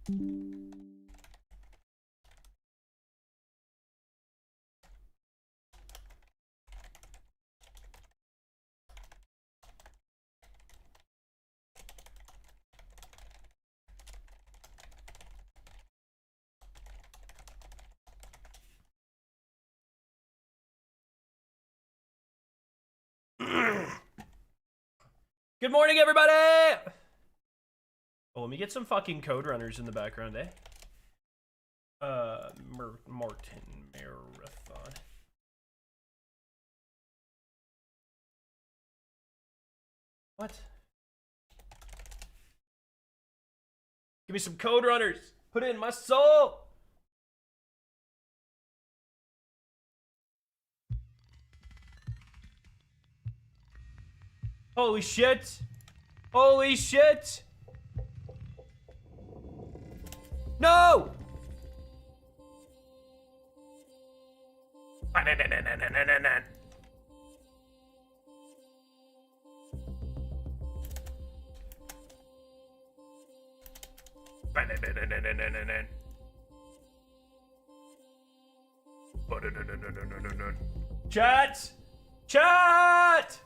Good morning, everybody! Oh, let me get some fucking code runners in the background, eh? Martin Marathon. What? Give me some code runners. Put it in my soul. Holy shit. Holy shit. No. Chat! Chat!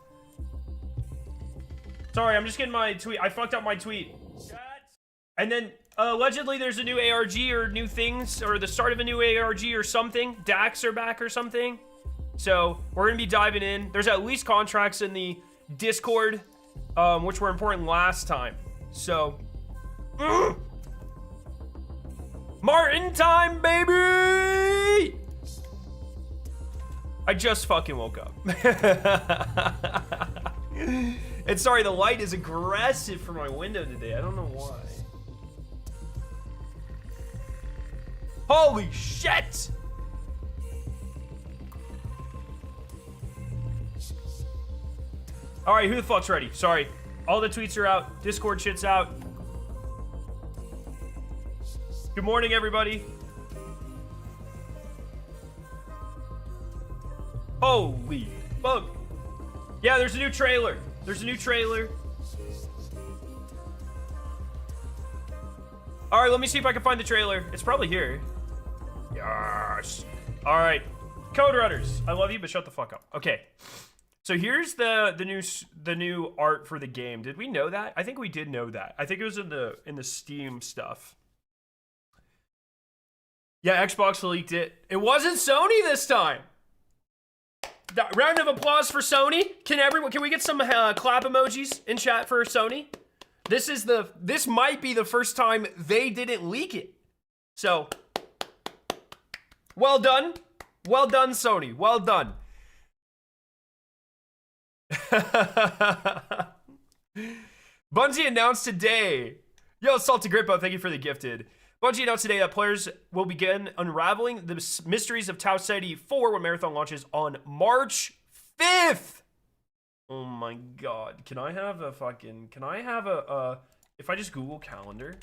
Sorry, I'm just getting my tweet. I fucked up my tweet. Chat! And then, allegedly there's a new ARG or new things, or the start of a new ARG or something. DAX are back or something. So, we're gonna be diving in. There's at least contracts in the Discord, which were important last time. So, Martin time, baby! I just fucking woke up. And sorry, the light is aggressive for my window today. I don't know why. Holy shit! Alright, who the fuck's ready? Sorry. All the tweets are out. Discord shit's out. Good morning, everybody. Holy fuck. Yeah, there's a new trailer. There's a new trailer. All right, let me see if I can find the trailer. It's probably here. Yes. All right, Code Runners. I love you, but shut the fuck up. Okay. So here's the new art for the game. Did we know that? I think we did know that. I think it was in the Steam stuff. Yeah, Xbox leaked it. It wasn't Sony this time. Round of applause for Sony. Can we get some clap emojis in chat for Sony? This might be the first time they didn't leak it. So, well done. Well done, Sony. Well done. Bungie announced today. Yo, Salty Grippo, thank you for the gifted. Bungie announced today that players will begin unraveling the mysteries of Taetti 4 when Marathon launches on March 5th. Oh my god. Can I have if I just Google calendar?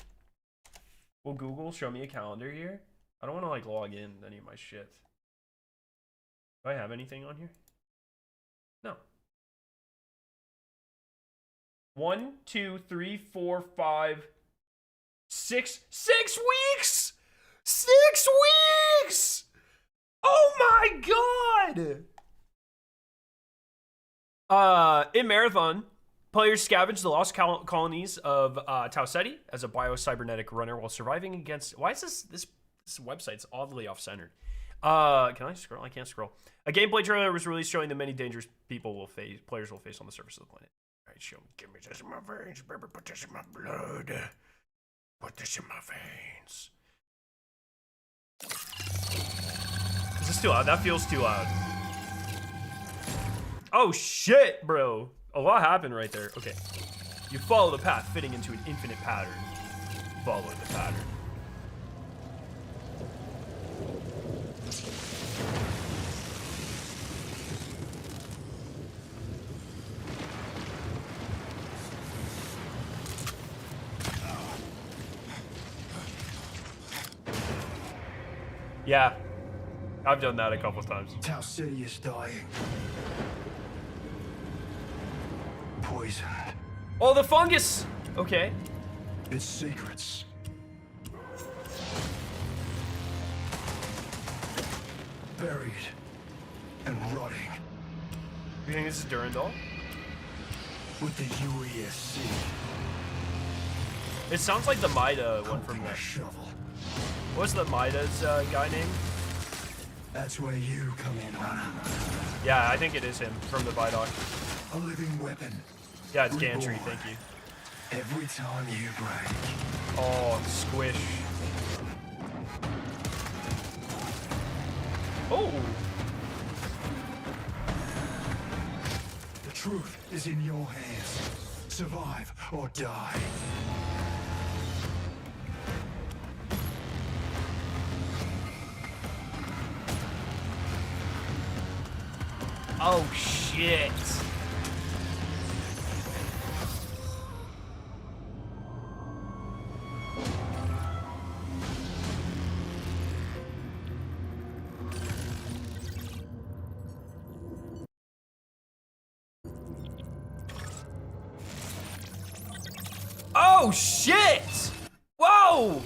Will Google show me a calendar here? I don't want to like log in to any of my shit. Do I have anything on here? No. 1, 2, 3, 4, 5, 6 weeks! 6 weeks! Oh my god! In Marathon, players scavenge the lost colonies of Taetti as a bio-cybernetic runner while surviving against... Why is this website's oddly off-centered? Can I scroll? I can't scroll. A gameplay trailer was released showing the many dangers players will face on the surface of the planet. All right, show me. Give me this in my veins, baby. Put this in my blood. Put this in my veins. Is this too loud? That feels too loud. Oh shit, bro. A lot happened right there. Okay. You follow the path fitting into an infinite pattern. Follow the pattern. Yeah, I've done that a couple of times. Taetti is dying. Poisoned. Oh, the fungus! Okay. Its secrets buried and rotting. You think this is Durandal? With the UESC. It sounds like the Mida one from Holding a that. shovel. What's the Mida's guy name? That's where you come in, Runner. Yeah, I think it is him from the Vidoc. A living weapon. Yeah, it's Gantry, thank you. Every time you break. Oh, squish. Oh! The truth is in your hands. Survive or die. Oh, shit. Oh, shit! Whoa!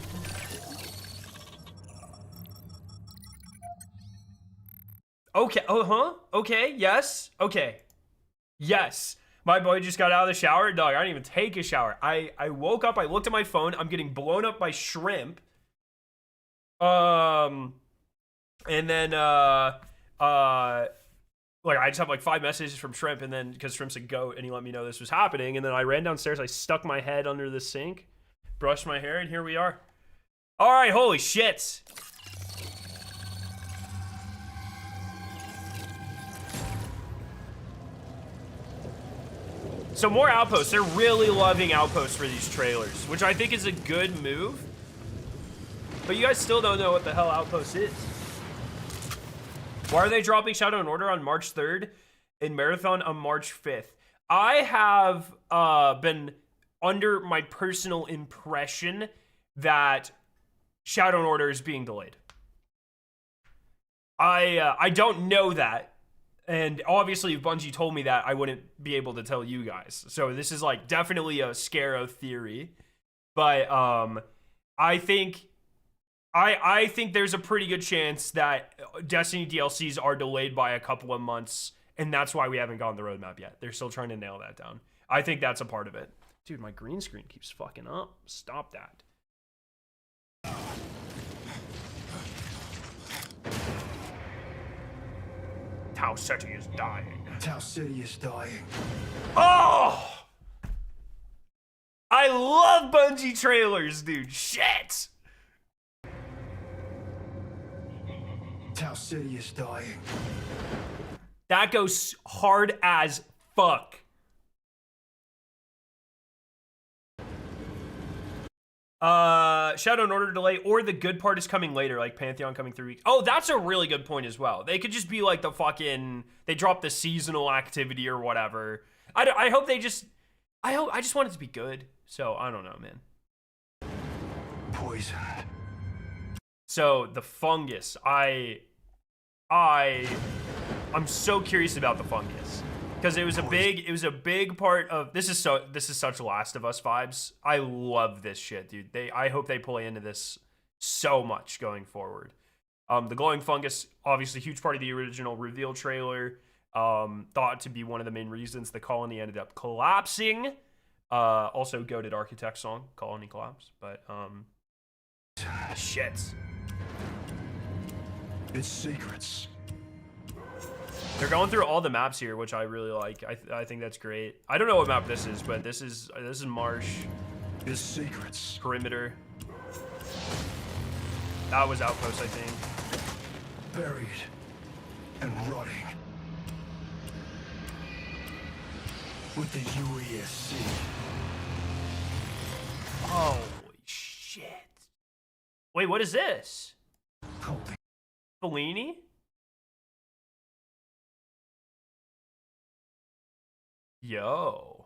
Okay, okay, yes, okay. Yes. My boy just got out of the shower. Dog, I didn't even take a shower. I woke up, I looked at my phone, I'm getting blown up by shrimp. And then, like, I just have like 5 messages from Shrimp, and then, because Shrimp's a goat, and he let me know this was happening, and then I ran downstairs, I stuck my head under the sink, brushed my hair, and here we are. All right, holy shit. So more outposts. They're really loving outposts for these trailers, which I think is a good move. But you guys still don't know what the hell outpost is. Why are they dropping Shadow and Order on March 3rd and Marathon on March 5th? I have been under my personal impression that Shadow and Order is being delayed. I don't know that. And obviously, if Bungie told me that, I wouldn't be able to tell you guys. So this is like definitely a Scarrow theory. But I think there's a pretty good chance that Destiny DLCs are delayed by a couple of months, and that's why we haven't gotten the roadmap yet. They're still trying to nail that down. I think that's a part of it. Dude, my green screen keeps fucking up. Stop that. Taetti is dying. Taetti is dying. Oh! I love Bungie trailers, dude. Shit! Taetti is dying. That goes hard as fuck. Shadow and Order delay, or the good part is coming later, like Pantheon coming 3 weeks. Oh, that's a really good point as well. They could just be like the fucking, they drop the seasonal activity or whatever. I hope they just, I just want it to be good. So I don't know, man. Poisoned. So the fungus, I'm so curious about the fungus. Because it was a big part of this is such Last of Us vibes. I love this shit, dude. I hope they play into this so much going forward. The glowing fungus, obviously a huge part of the original reveal trailer. Thought to be one of the main reasons the colony ended up collapsing. Also goated Architect song, Colony Collapse. But shit. Its secrets. They're going through all the maps here, which I really like. I think that's great. I don't know what map this is, but this is Marsh. His secrets. Perimeter. That was Outpost, I think. Buried and rotting. With the UESC. Holy shit. Wait, what is this? Holding. Bellini? Yo.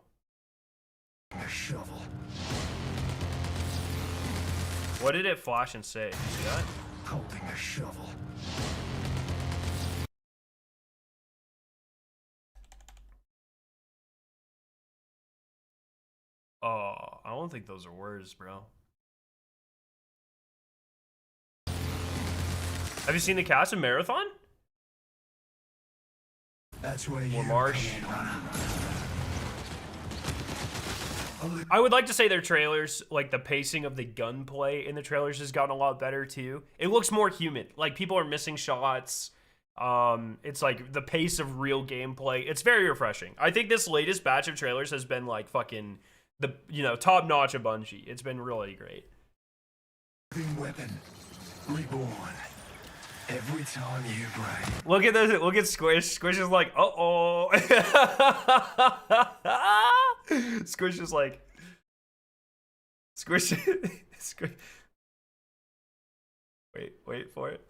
A shovel. What did it flash and say? You see that? Holding a shovel. Oh, I don't think those are words, bro. Have you seen the cast of Marathon? That's where More you marsh. come in, runner. I would like to say their trailers, like the pacing of the gunplay in the trailers has gotten a lot better too. It looks more human. Like people are missing shots. It's like the pace of real gameplay. It's very refreshing. I think this latest batch of trailers has been like fucking the top notch of Bungie. It's been really great. Weapon reborn. Every time you break. Look at this. Look at Squish. Squish is like, uh-oh. Squish is like, Squish. Squish. Wait for it.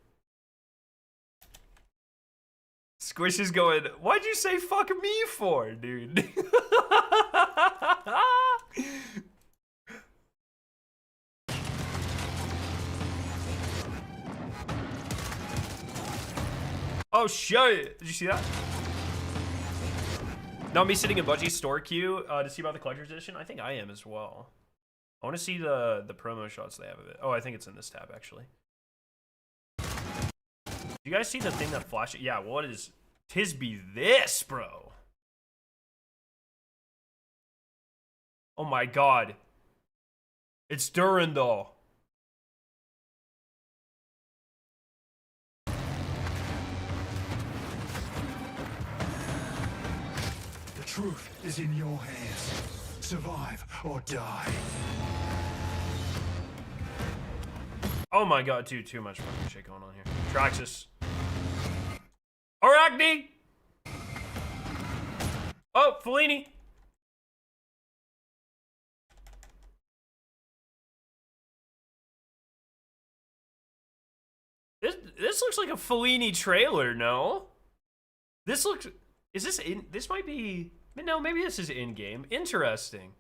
Squish is going, why'd you say fuck me for, dude? Oh shit! Did you see that? Now me sitting in Bungie's store queue to see about the collector's edition. I think I am as well. I want to see the promo shots they have of it. Oh, I think it's in this tab actually. You guys see the thing that flashes? Yeah, what is Tisby this, bro? Oh my god. It's Durandal. The truth is in your hands. Survive or die. Oh my god, dude, too much fucking shit going on here. Traxxas. Arachnne! Oh, Fellini. This looks like a Fellini trailer, no? This looks... Is this in... This might be... No, maybe this is in-game. Interesting.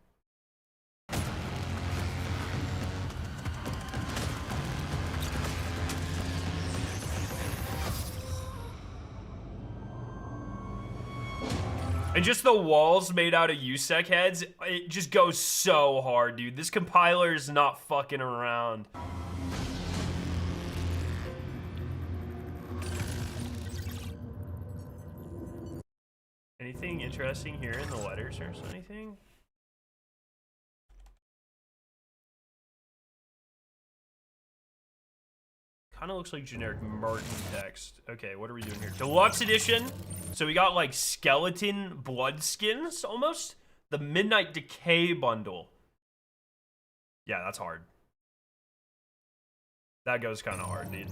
And just the walls made out of USEC heads, it just goes so hard, dude. This compiler is not fucking around. Anything interesting here in the letters or anything? Kind of looks like generic Martin text. Okay, what are we doing here? Deluxe edition. So we got like skeleton blood skins almost. The Midnight Decay bundle. Yeah, that's hard. That goes kind of hard, dude.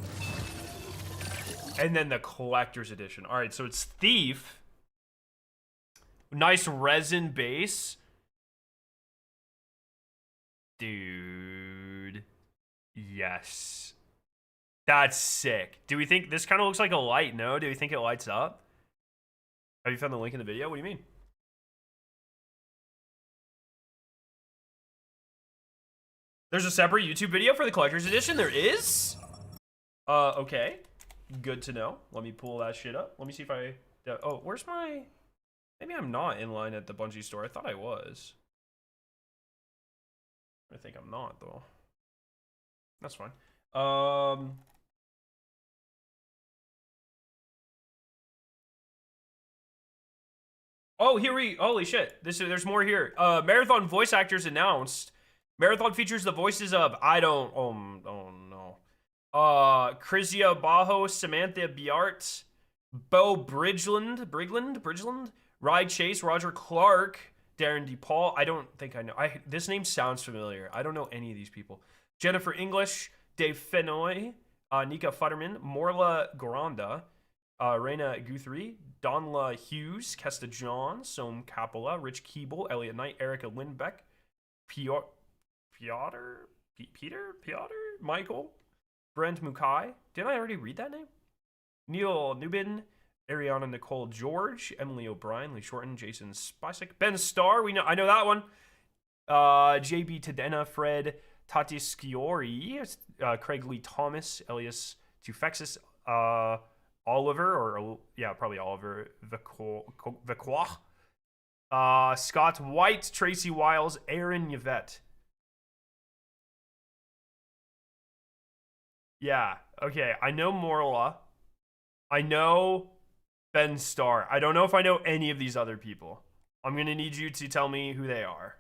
And then the collector's edition. All right, so it's Thief. Nice resin base. Dude. Yes. That's sick. Do we think this kind of looks like a light? No? Do we think it lights up? Have you found the link in the video? What do you mean? There's a separate YouTube video for the collector's edition? There is? Okay. Good to know. Let me pull that shit up. Let me see if I... Oh, where's my... Maybe I'm not in line at the Bungie store. I thought I was. I think I'm not, though. That's fine. Oh, holy shit. There's more here. Marathon voice actors announced. Marathon features the voices of, oh no. Krizia Bajo, Samantha Biart, Bo Brigland, Rye Chase, Roger Clark, Darren DePaul. I don't think I know. This name sounds familiar. I don't know any of these people. Jennifer English, Dave Fenoy, Nika Futterman, Morla Goranda, Reina Guthrie, Donla Hughes, Kesta John, Som Capola, Rich Keeble, Elliot Knight, Erica Lindbeck, Piotr, Michael, Brent Mukai. Didn't I already read that name? Neil Nubin, Ariana Nicole George, Emily O'Brien, Lee Shorten, Jason Spacek, Ben Starr. I know that one. JB Tadena, Fred Tatisciori, Craig Lee Thomas, Elias Tufexis, Oliver, or yeah, probably Oliver Vacqua, Scott White, Tracy Wiles, Aaron Yvette. Yeah, okay, I know Morla. I know Ben Starr. I don't know if I know any of these other people. I'm gonna need you to tell me who they are.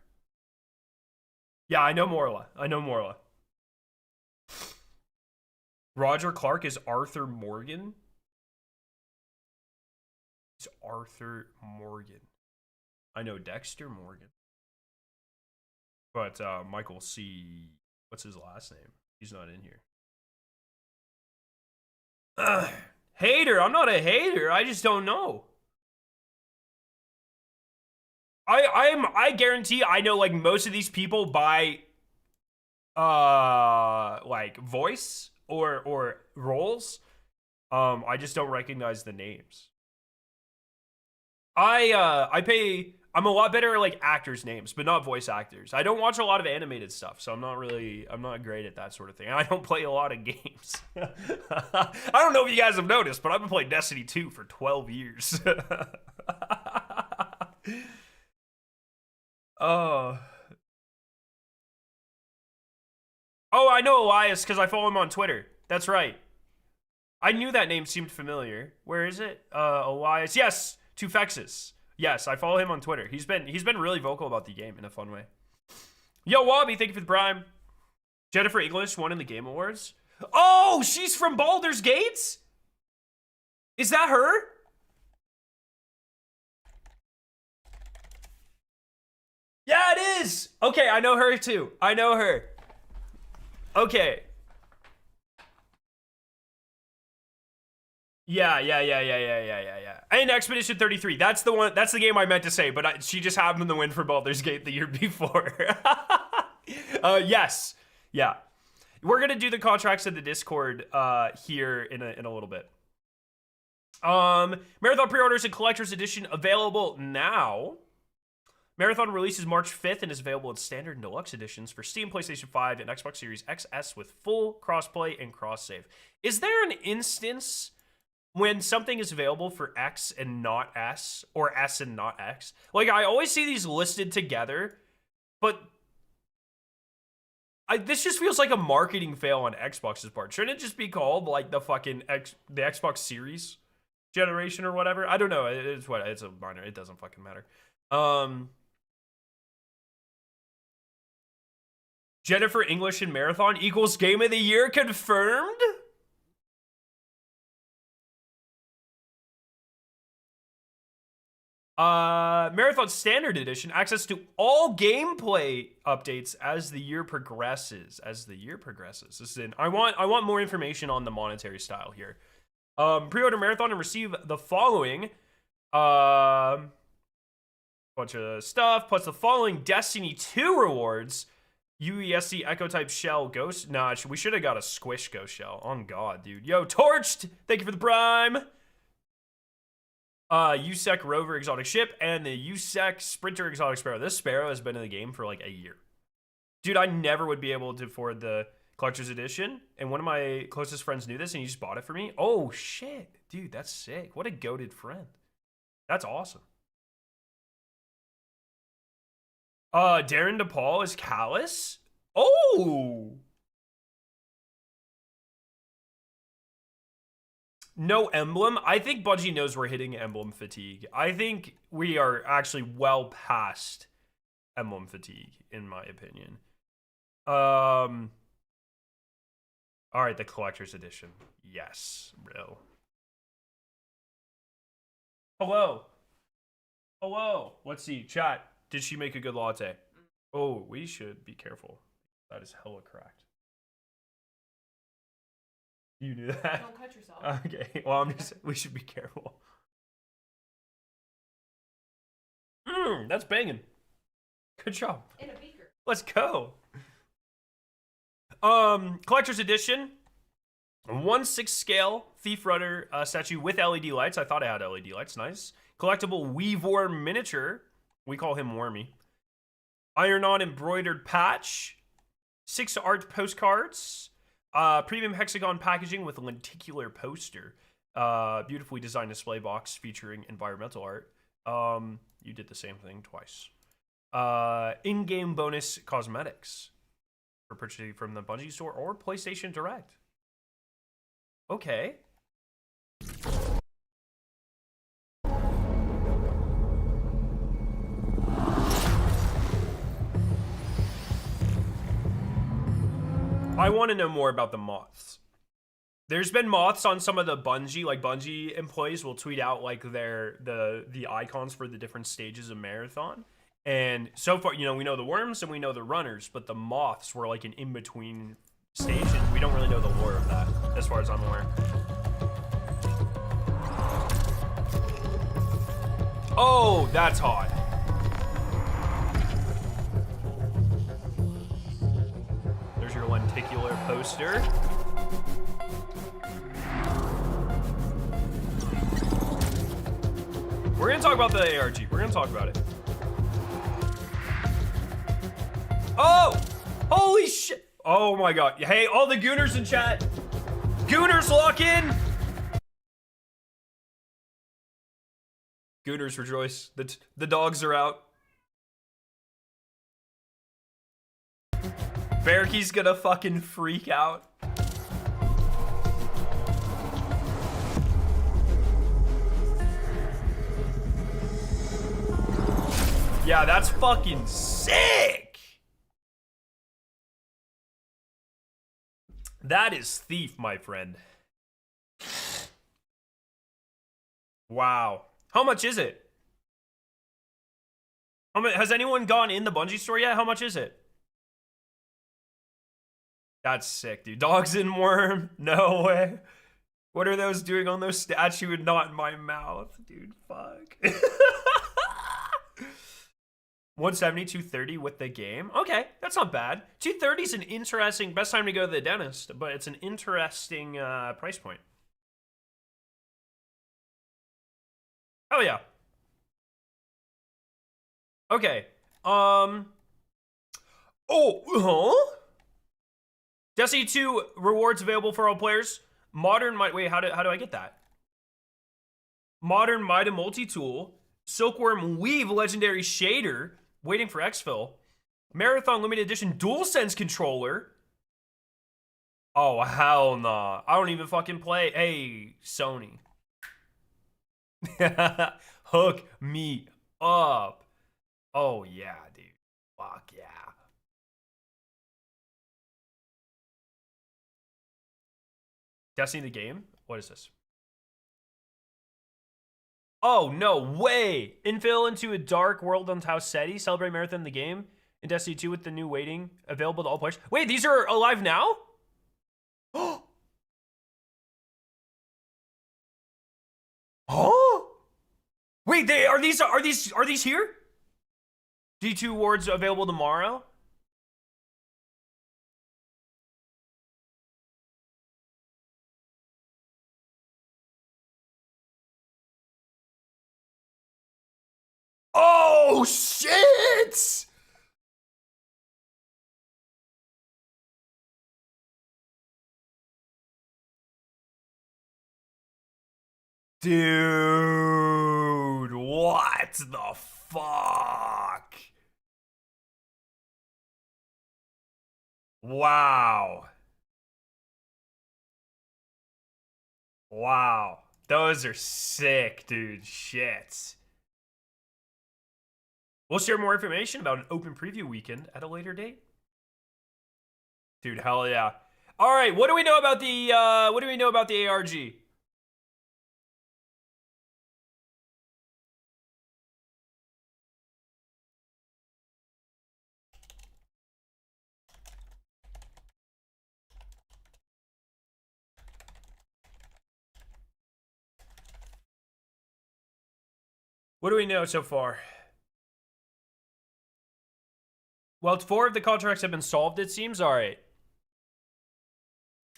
Yeah, I know Morla. I know Morla. Roger Clark is Arthur Morgan. It's Arthur Morgan. I know Dexter Morgan. But Michael C. What's his last name? He's not in here. Hater. I'm not a hater. I just don't know. I guarantee I know like most of these people by like voice or roles. I just don't recognize the names. I'm a lot better at like actors' names, but not voice actors. I don't watch a lot of animated stuff, so I'm not great at that sort of thing. I don't play a lot of games. I don't know if you guys have noticed, but I've been playing Destiny 2 for 12 years. Oh, I know Elias because I follow him on Twitter. That's right. I knew that name seemed familiar. Where is it? Elias. Yes, Tufexis. Yes, I follow him on Twitter. He's been really vocal about the game in a fun way. Yo, Wobby, thank you for the prime. Jennifer English won in the Game Awards. Oh, she's from Baldur's Gates? Is that her? Yeah, it is. Okay, I know her too. I know her. Okay. Yeah. And Expedition 33. That's the one. That's the game I meant to say, but she just happened to win for Baldur's Gate the year before. Yes. Yeah. We're gonna do the contracts in the Discord here in a little bit. Marathon pre-orders and collector's edition available now. Marathon releases March 5th and is available in standard and deluxe editions for Steam, PlayStation 5, and Xbox Series XS with full crossplay and cross-save. Is there an instance when something is available for X and not S, or S and not X? Like, I always see these listed together, but this just feels like a marketing fail on Xbox's part. Shouldn't it just be called, like, the fucking the Xbox Series generation or whatever? I don't know. It's a minor. It doesn't fucking matter. Jennifer English in Marathon equals Game of the Year confirmed? Marathon Standard Edition, access to all gameplay updates as the year progresses. This is in. I want more information on the monetary style here. Pre-order Marathon and receive the following bunch of stuff, plus the following Destiny 2 rewards. UESC Echo type shell ghost. Nah, we should have got a squish ghost shell. On God, dude. Yo, Torched, thank you for the prime. USEC Rover exotic ship and the USEC Sprinter exotic sparrow. This sparrow has been in the game for like a year. Dude, I never would be able to afford the collector's edition, and one of my closest friends knew this and he just bought it for me. Oh shit, dude, that's sick. What a goated friend. That's awesome. Darren DePaul is Callus. Oh, no emblem. I think Bungie knows we're hitting emblem fatigue. I think we are actually well past emblem fatigue, in my opinion. All right, the collector's edition. Yes, bro. Hello. Let's see, chat. Did she make a good latte? Oh, we should be careful. That is hella cracked. You knew that? Don't cut yourself. Okay, well, we should be careful. That's banging. Good job. In a beaker. Let's go. Collector's edition. 1/6 scale Thief Runner statue with LED lights. I thought I had LED lights. Nice. Collectible Weavor miniature. We call him Wormy. Iron-on embroidered patch. 6 art postcards. Premium hexagon packaging with a lenticular poster. Beautifully designed display box featuring environmental art. You did the same thing twice. In-game bonus cosmetics for purchasing from the Bungie store or PlayStation Direct. Okay. I want to know more about the moths. There's been moths on some of the Bungie, like Bungie employees will tweet out like the icons for the different stages of Marathon. And so far, you know, we know the worms and we know the runners, but the moths were like an in-between station. We don't really know the lore of that, as far as I'm aware. Oh, that's hot. There's your lenticular poster. We're gonna talk about the ARG. We're gonna talk about it. Oh! Holy shit! Oh my god. Hey, all the gooners in chat. Gooners lock in! Gooners rejoice. The dogs are out. Bearkey's gonna fucking freak out. Yeah, that's fucking sick. That is Thief, my friend. Wow. How much is it? How much, has anyone gone in the Bungie store yet? How much is it? That's sick, dude. Dogs in worm? No way. What are those doing on those statue and not in my mouth? Dude, fuck. 170, 230 with the game. Okay, that's not bad. 230 is an interesting, best time to go to the dentist, but it's an interesting price point. Oh yeah. Okay. Oh, huh? Destiny 2 rewards available for all players. Modern might wait. How do I get that? Modern Mida multi-tool. Silkworm Weave legendary shader. Waiting for exfil. Marathon limited edition DualSense controller. Oh hell nah. I don't even fucking play. Hey Sony. Hook me up. Oh yeah, dude. Fuck yeah. Destiny the game? What is this? Oh, no way! Infill into a dark world on Taetti. Celebrate Marathon the game. In Destiny 2 with the new waiting. Available to all players. Wait, these are alive now? Huh? Wait, are these here? D2 awards available tomorrow? Oh shit! Dude, what the fuck? Wow. Wow. Those are sick, dude. Shit. We'll share more information about an open preview weekend at a later date. Dude, hell yeah. All right, what do we know about the ARG? What do we know so far? Well, 4 of the contracts have been solved, it seems. All right.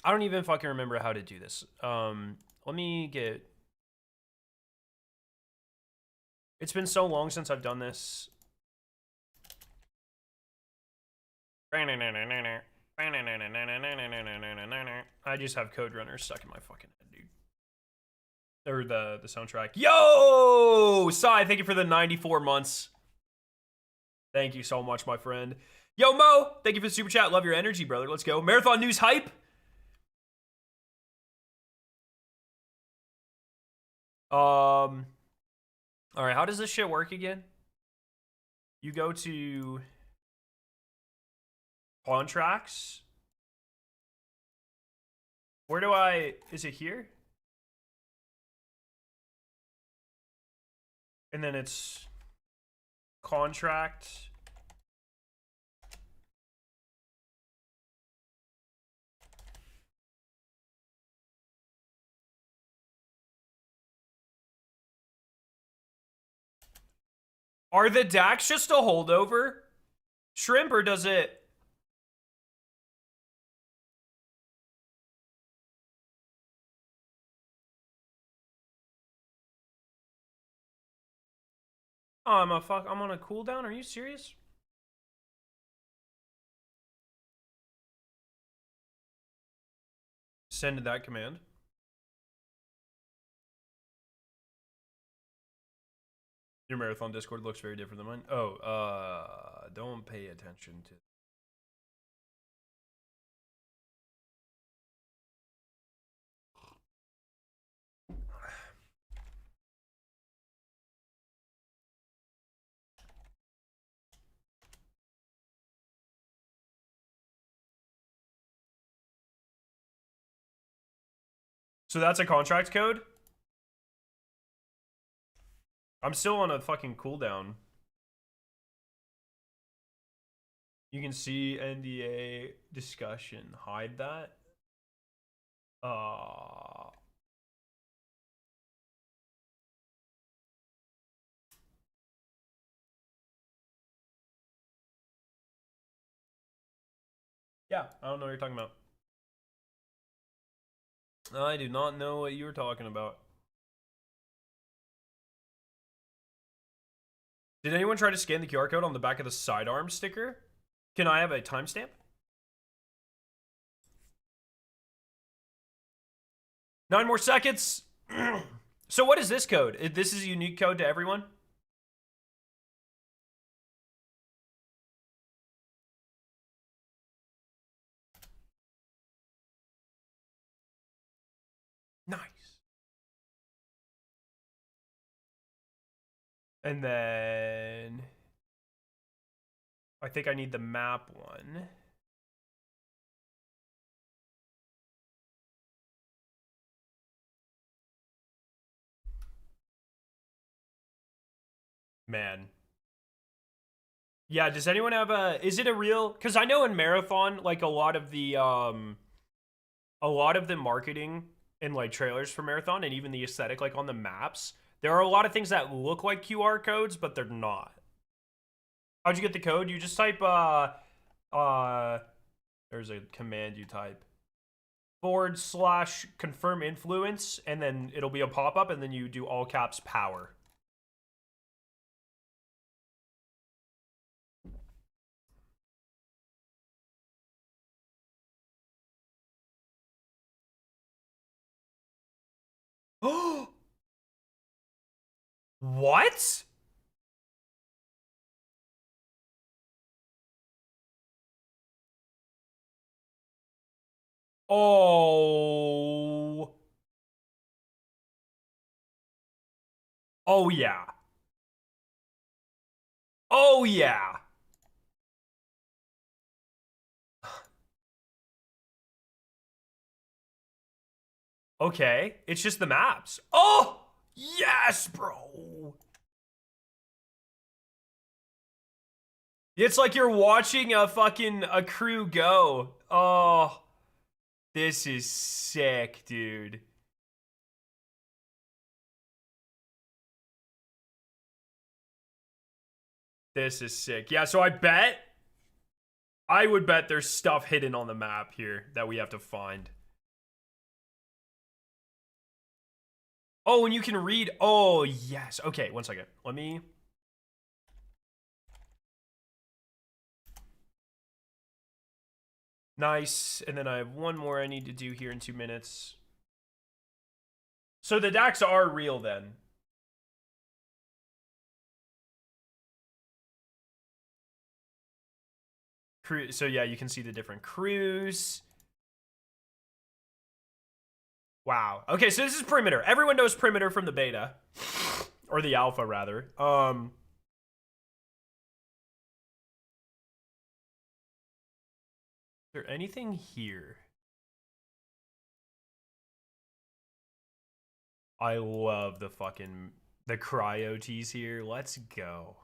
I don't even fucking remember how to do this. Let me get... It's been so long since I've done this. I just have Code Runner stuck in my fucking head, dude. Or the soundtrack. Yo! Sai, thank you for the 94 months. Thank you so much, my friend. Yo, Mo, thank you for the super chat. Love your energy, brother. Let's go. Marathon news hype. All right, how does this shit work again? You go to contracts. Where do I... Is it here? And then it's... Contract... Are the DAX just a holdover? Shrimp, or does it... Oh, I'm on a cooldown? Are you serious? Send that command. Your marathon Discord looks very different than mine. Oh, don't pay attention to... So that's a contract code? I'm still on a fucking cooldown. You can see NDA discussion. Hide that. Yeah, I don't know what you're talking about. I do not know what you were talking about. Did anyone try to scan the QR code on the back of the sidearm sticker? Can I have a timestamp? Nine more seconds. So what is this code? This is a unique code to everyone? Nice. And then I think I need the map one. Man. Yeah, does anyone have is it a real, because I know in Marathon, like a lot of the marketing and like trailers for Marathon and even the aesthetic, like on the maps, there are a lot of things that look like QR codes, but they're not. How'd you get the code? You just type there's a command you type / confirm influence, and then it'll be a pop-up, and then you do all caps power. Oh, what? Oh. Oh, yeah. Oh, yeah. Okay. It's just the maps. Oh, yes, bro. It's like you're watching a fucking crew go. Oh, this is sick, dude. This is sick. Yeah, so I would bet there's stuff hidden on the map here that we have to find. Oh, and you can read. Oh, yes. Okay, one second. Let me... Nice. And then I have one more I need to do here in 2 minutes. So the DAX are real then. So yeah, you can see the different crews. Wow. Okay, so this is perimeter. Everyone knows perimeter from the beta. Or the alpha, rather. Is there anything here? I love the cryo tease here. Let's go.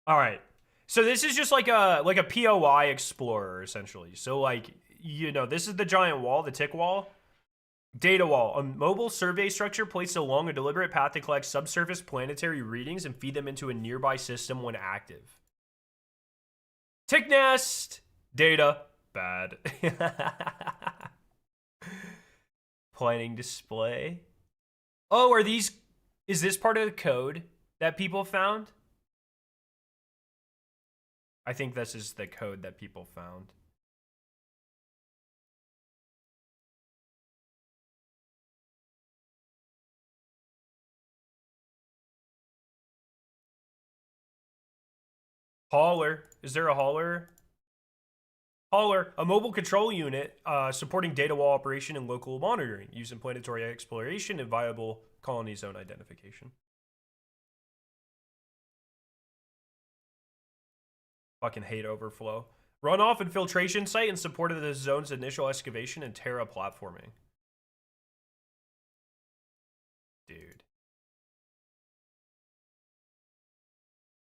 All right. So this is just like a POI explorer essentially. So like, you know, this is the giant wall, the tick wall. Data wall, a mobile survey structure placed along a deliberate path to collect subsurface planetary readings and feed them into a nearby system when active. Tick nest, data, bad. Planning display. Oh, is this part of the code that people found? I think this is the code that people found. Hauler. Is there a hauler? Hauler, a mobile control unit supporting data wall operation and local monitoring, used in planetary exploration and viable colony zone identification. Fucking hate overflow. Runoff and filtration site in support of the zone's initial excavation and terraforming. Dude.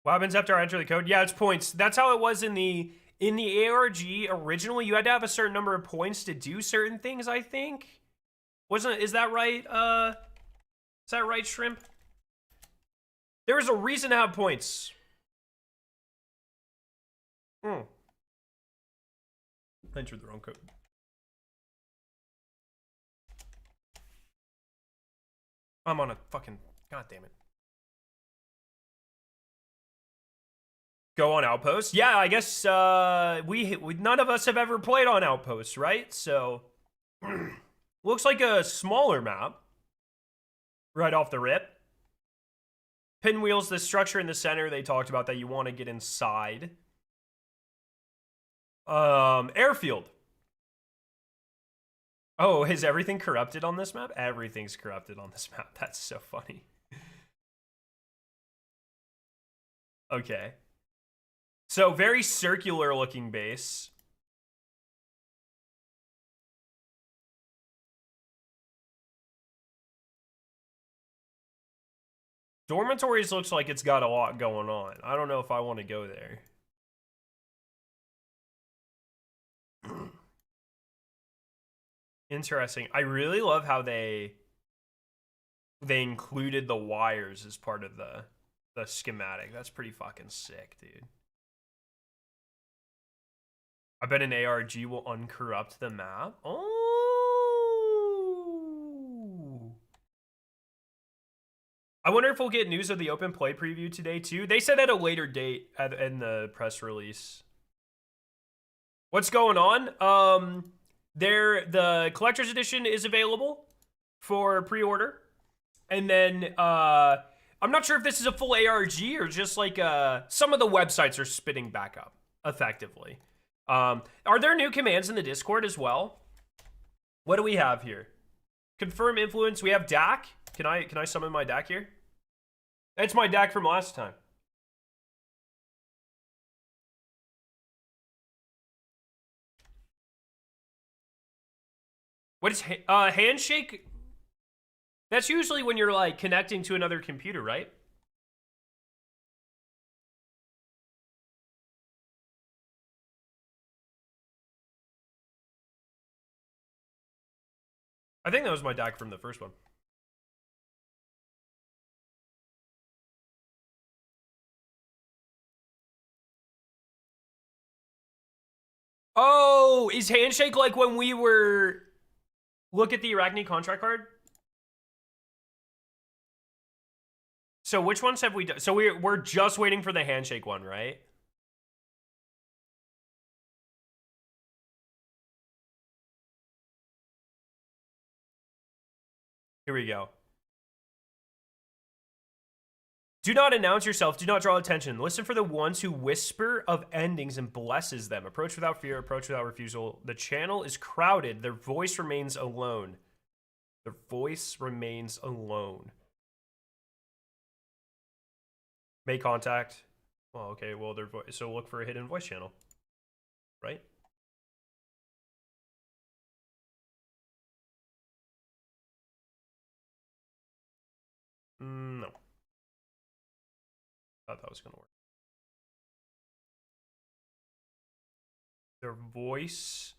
What happens after I enter the code? Yeah, it's points. That's how it was in the ARG originally. You had to have a certain number of points to do certain things, I think. Is that right? Is that right, Shrimp? There was a reason to have points. I entered the wrong code. I'm on a fucking... God damn it. Go on Outpost? Yeah, I guess we none of us have ever played on Outpost, right? So looks like a smaller map right off the rip. Pinwheels, the structure in the center, they talked about that you want to get inside. Airfield. Oh, is everything corrupted on this map? Everything's corrupted on this map. That's so funny. Okay. So, very circular looking base. Dormitories looks like it's got a lot going on. I don't know if I want to go there. Interesting. I really love how they included the wires as part of the schematic. That's pretty fucking sick, dude. I bet an ARG will uncorrupt the map. Oh. I wonder if we'll get news of the open play preview today too. They said at a later date in the press release. What's going on? The collector's edition is available for pre-order. And then I'm not sure if this is a full ARG or just like some of the websites are spitting back up effectively. Are there new commands in the Discord as well? What do we have here? Confirm influence. We have DAC. Can I summon my DAC here? It's my DAC from last time. What is handshake? That's usually when you're like connecting to another computer, right? I think that was my DAC from the first one. Oh, is handshake like when we were... Look at the Arachnne contract card. So which ones have we done? So we're just waiting for the handshake one, right? Here we go. Do not announce yourself. Do not draw attention. Listen for the ones who whisper of endings and blesses them. Approach without fear. Approach without refusal. The channel is crowded. Their voice remains alone. Their voice remains alone. Make contact. Well, okay. Well, their voice. So look for a hidden voice channel. Right? Thought that was gonna work. Their voice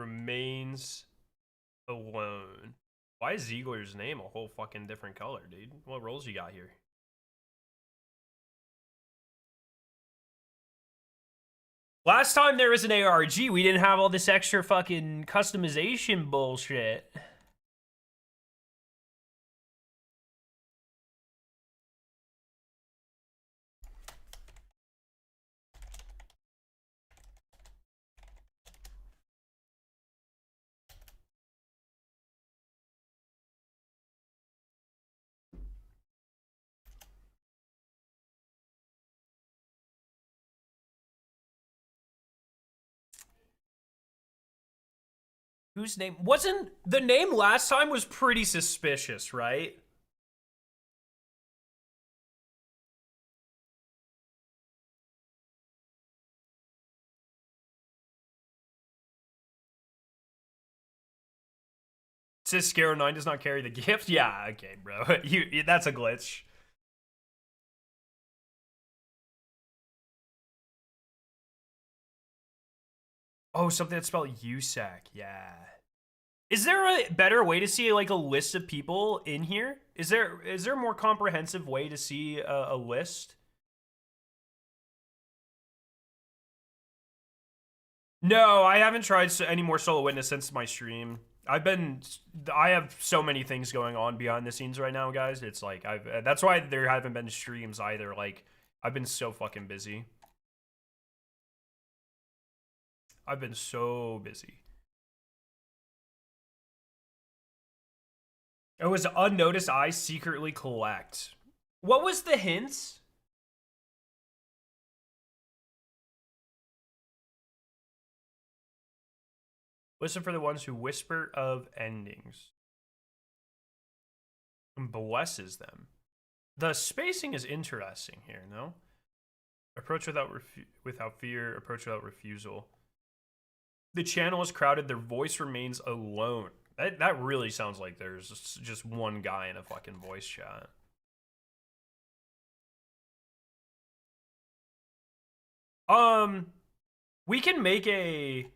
remains alone. Why is Ziegler's name a whole fucking different color, dude? What roles you got here? Last time there was an ARG, we didn't have all this extra fucking customization bullshit. Whose name? Wasn't the name last time was pretty suspicious, right? It says Scaro 9 does not carry the gift. Yeah, okay, bro. That's a glitch. Oh, something that's spelled USAC. Yeah. Is there a better way to see like a list of people in here? Is there a more comprehensive way to see a list? No, I haven't tried any more Solo Witness since my stream. I have so many things going on behind the scenes right now, guys. It's like that's why there haven't been streams either. Like I've been so fucking busy. I've been so busy. It was unnoticed. I secretly collect. What was the hints? Listen for the ones who whisper of endings and blesses them. The spacing is interesting here, no? Approach without fear. Approach without refusal. The channel is crowded. Their voice remains alone. That really sounds like there's just one guy in a fucking voice chat. We can make a...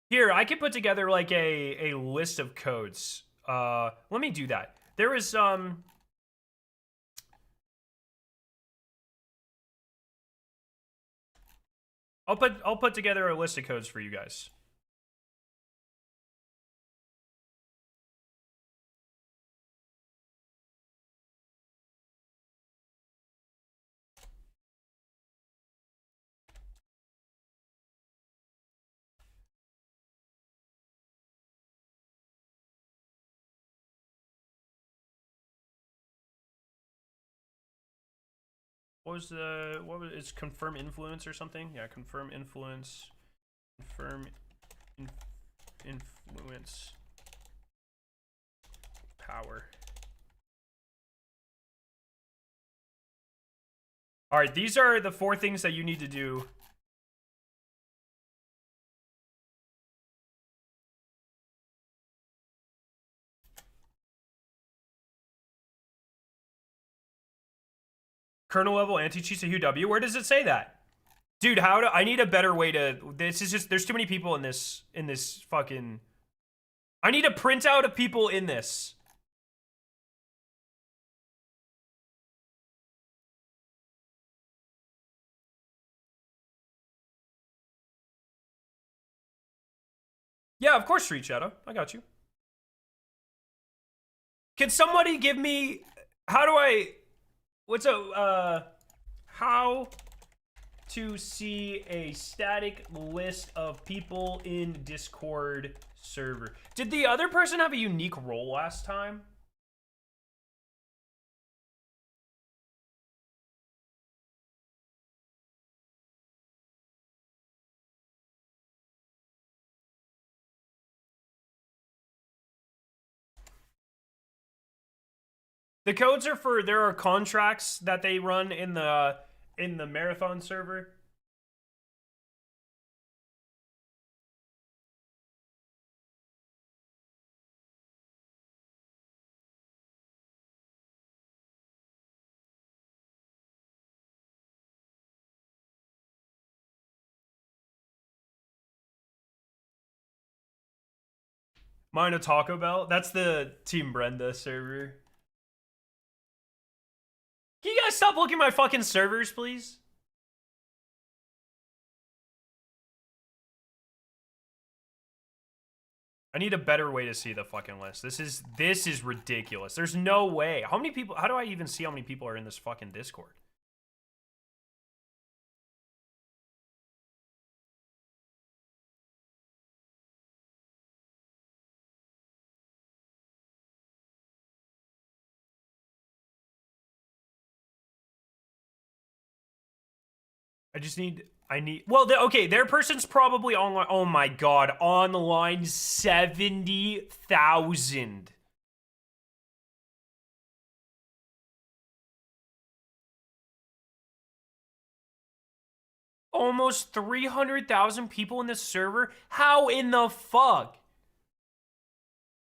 Here, I can put together like a list of codes. Let me do that. There is I'll put together a list of codes for you guys. What was it's confirm influence or something? Yeah, confirm influence. Confirm influence power. All right, these are the 4 things that you need to do. Kernel level anti-cheats to UW. Where does it say that? Dude, I need a better way to... This is just... There's too many people in this fucking... I need a printout of people in this. Yeah, of course, Street Shadow. I got you. Can somebody give me... How do I... What's a... How to see a static list of people in Discord server. Did the other person have a unique role last time? The codes are for... There are contracts that they run in the marathon server. Mine a Taco Bell. That's the Team Brenda server. Can you guys stop looking at my fucking servers, please? I need a better way to see the fucking list. This is ridiculous. There's no way. How many people? How do I even see how many people are in this fucking Discord? Okay, their person's probably online. Oh my god, online 70,000. Almost 300,000 people in this server? How in the fuck?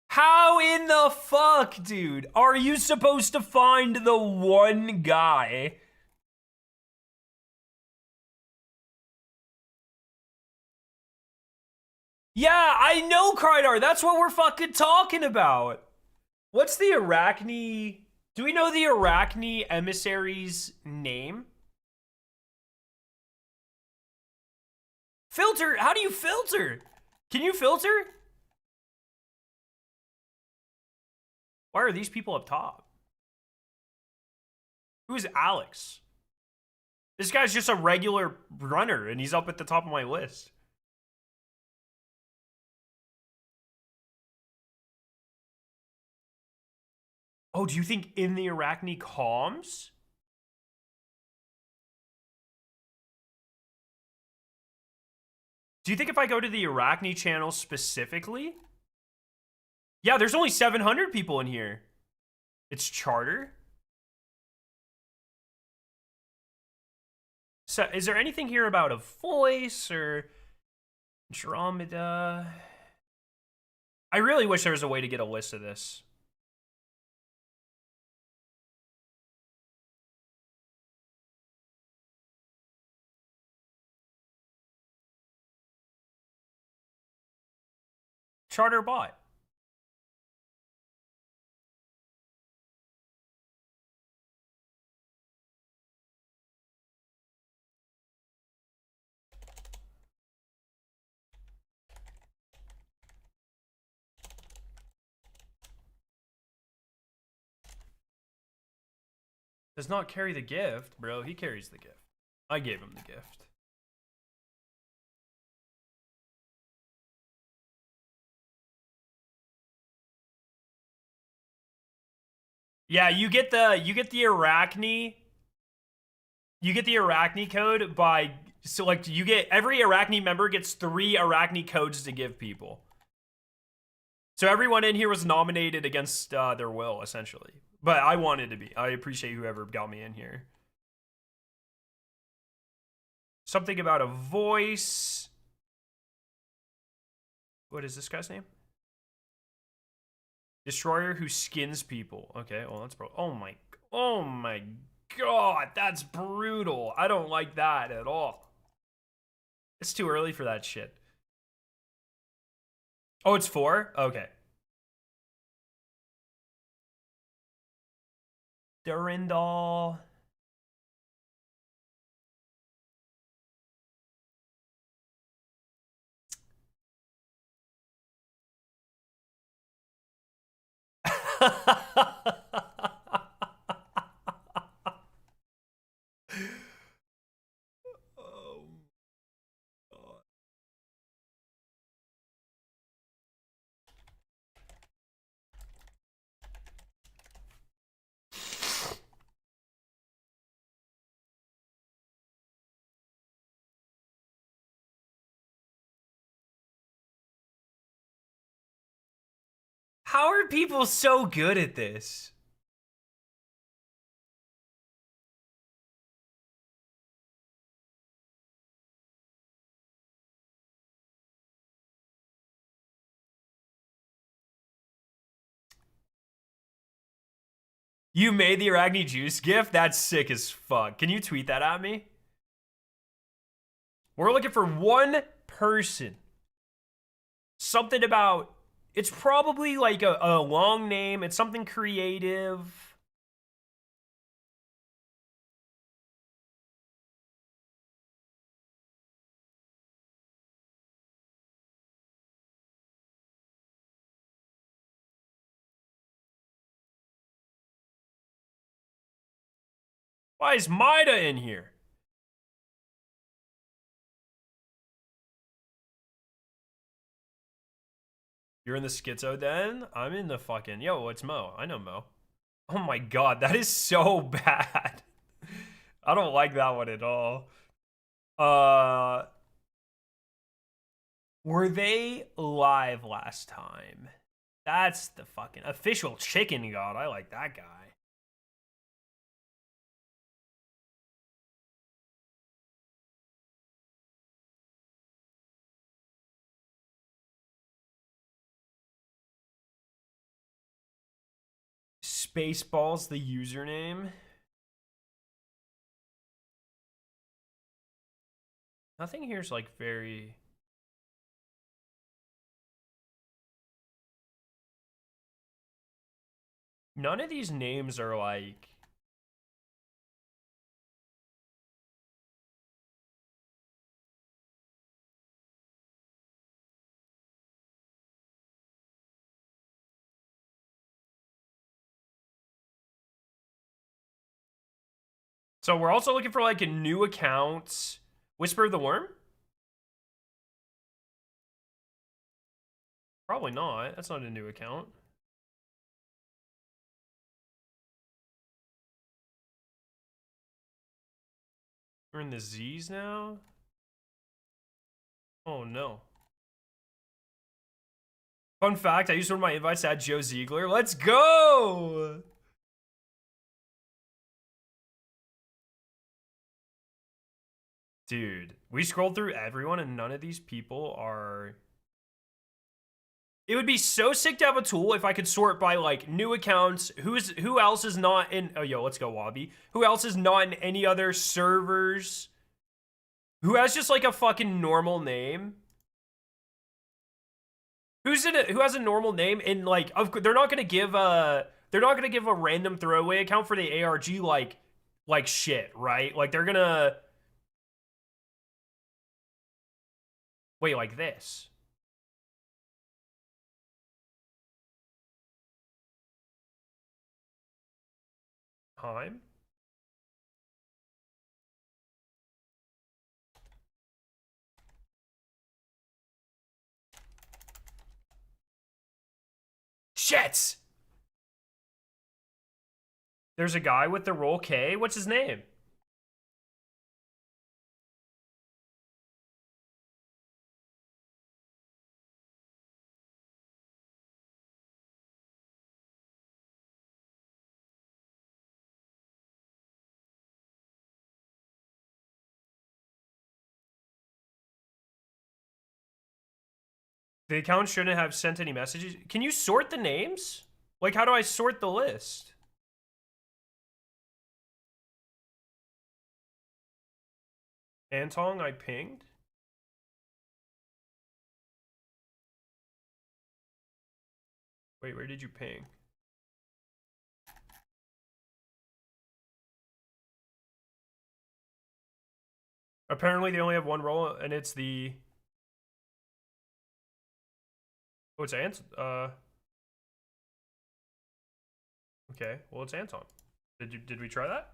How in the fuck, dude? Are you supposed to find the one guy? Yeah, I know, Krydar. That's what we're fucking talking about. What's the Arachnne? Do we know the Arachnne emissary's name? Filter? How do you filter? Can you filter? Why are these people up top? Who's Alex? This guy's just a regular runner and he's up at the top of my list. Oh, do you think in the Arachnne comms? Do you think if I go to the Arachnne channel specifically? Yeah, there's only 700 people in here. It's charter. So, is there anything here about a voice or Andromeda? I really wish there was a way to get a list of this. Charter bot. Does not carry the gift, bro. He carries the gift. I gave him the gift. Yeah, you get the Arachnne. You get the Arachnne code by select. You get every Arachnne member gets 3 Arachnne codes to give people. So everyone in here was nominated against their will, essentially. But I wanted to be. I appreciate whoever got me in here. Something about a voice. What is this guy's name? Destroyer who skins people. Okay, well that's oh my god, that's brutal. I don't like that at all. It's too early for that shit. Oh, it's 4? Okay. Durandal. Oh, God. How are people so good at this? You made the Arachnne juice gift? That's sick as fuck. Can you tweet that at me? We're looking for one person. Something about It's probably like a long name. It's something creative. Why is Maida in here? You're in the schizo den? I'm in the fucking... Yo, it's Mo. I know Mo. Oh my god, that is so bad. I don't like that one at all. Uh... Were they live last time? That's the fucking official chicken god. I like that guy. Spaceballs the username. Nothing here's like very... None of these names are like... So we're also looking for like a new account. Whisper of the Worm? Probably not. That's not a new account. We're in the Z's now? Oh no. Fun fact, I used one of my invites to add Joe Ziegler. Let's go! Dude, we scrolled through everyone and none of these people are... It would be so sick to have a tool if I could sort by like new accounts, who else is not in... Oh, yo, let's go, Wabi. Who else is not in any other servers? Who has just like a fucking normal name? Who has a normal name? And like, they're not gonna give a random throwaway account for the ARG like shit, right? Like they're gonna wait like this. Time. Shit! There's a guy with the roll K. What's his name? The account shouldn't have sent any messages. Can you sort the names? Like, how do I sort the list? Antong, I pinged. Wait, where did you ping? Apparently, they only have one role, and it's the... Oh, it's Okay, well, it's Anton. Did we try that?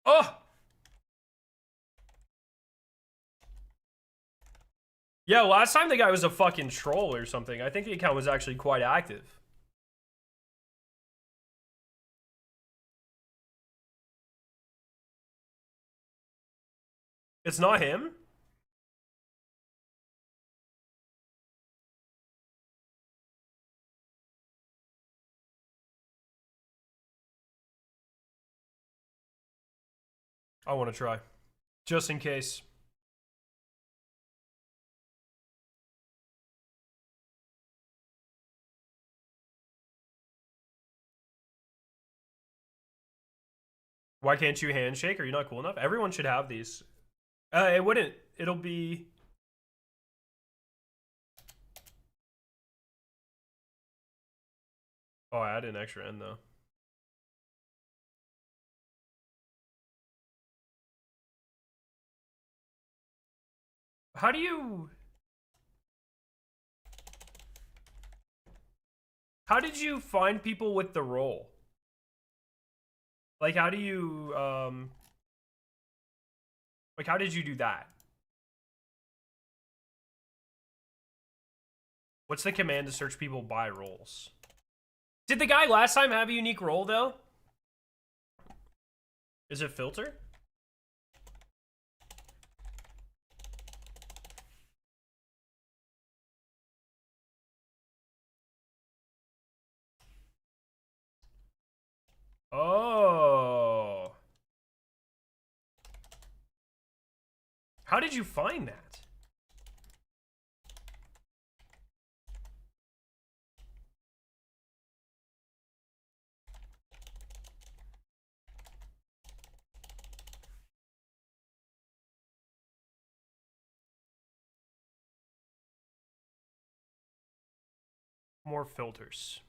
Oh! Yeah, last time the guy was a fucking troll or something. I think the account was actually quite active. It's not him? I want to try. Just in case. Why can't you handshake? Are you not cool enough? Everyone should have these. It wouldn't. It'll be. Oh, I added an extra N though. How do you? How did you find people with the role? Like, how do you like, how did you do that? What's the command to search people by roles? Did the guy last time have a unique role though? Is it filter? Oh. How did you find that? More filters.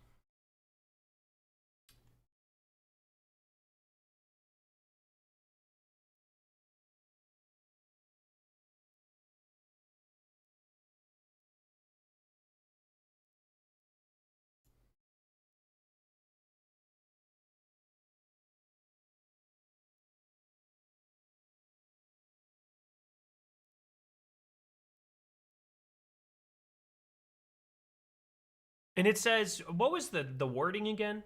And it says, what was the wording again?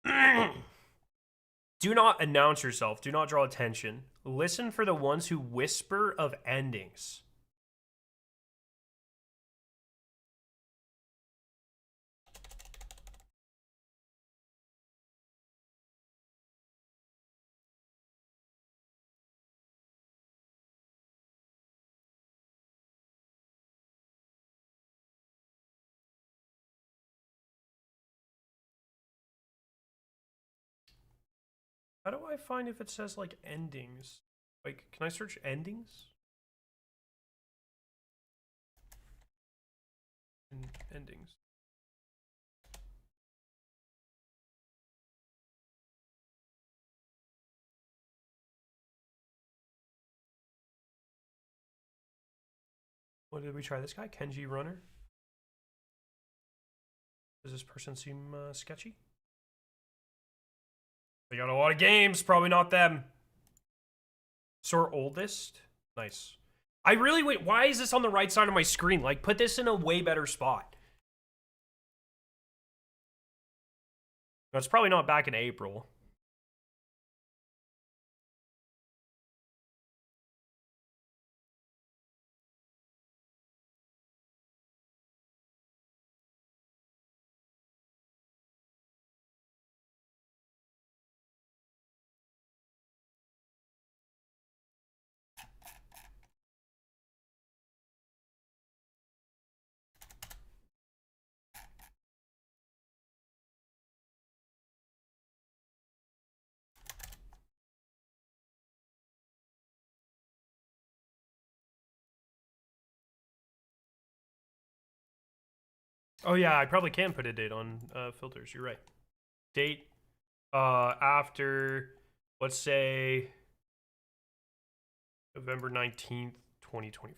Do not announce yourself. Do not draw attention. Listen for the ones who whisper of endings. How do I find if it says like endings? Like, can I search endings? Endings. What did we try? This guy, Kenji Runner. Does this person seem sketchy? They got a lot of games. Probably not them. Sort oldest. Nice. I really wait. Why is this on the right side of my screen? Like, put this in a way better spot. That's probably not back in April. Oh yeah, I probably can put a date on filters. You're right. Date after, let's say, November 19th, 2025.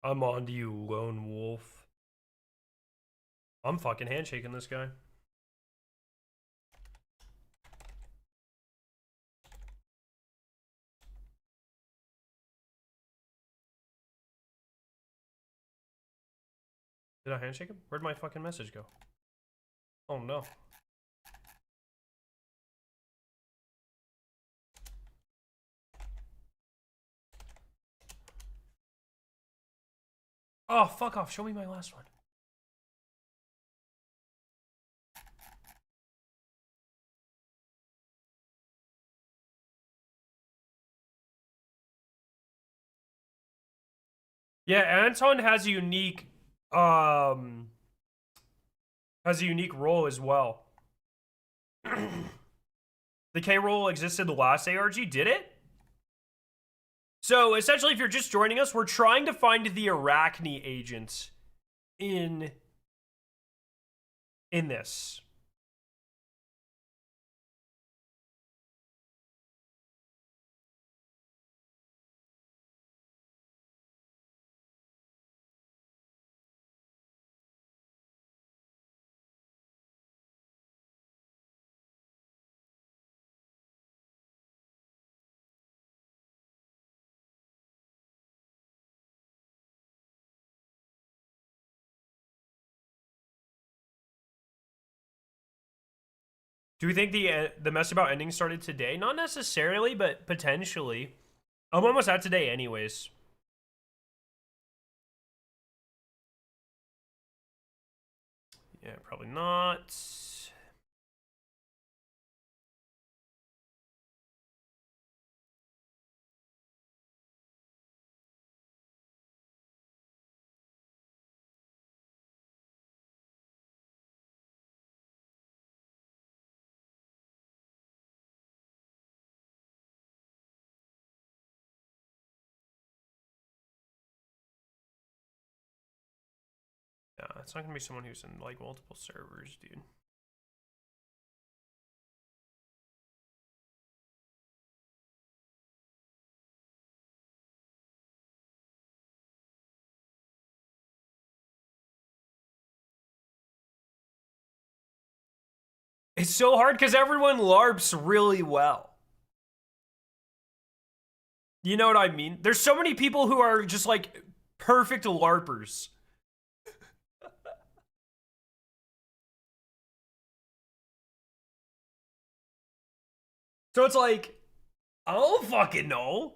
I'm on to you, lone wolf. I'm fucking handshaking this guy. Did I handshake him? Where'd my fucking message go? Oh no. Oh, fuck off. Show me my last one. Yeah, Anton has a unique role as well. The K role existed the last ARG, did it? So essentially, if you're just joining us, we're trying to find the Arachnne agent in this. Do we think the mess about ending started today? Not necessarily, but potentially. I'm almost at today anyways. Yeah, probably not. Yeah, it's not gonna be someone who's in like multiple servers, dude. It's so hard because everyone LARPs really well. You know what I mean? There's so many people who are just like perfect LARPers. So it's like, I don't fucking know.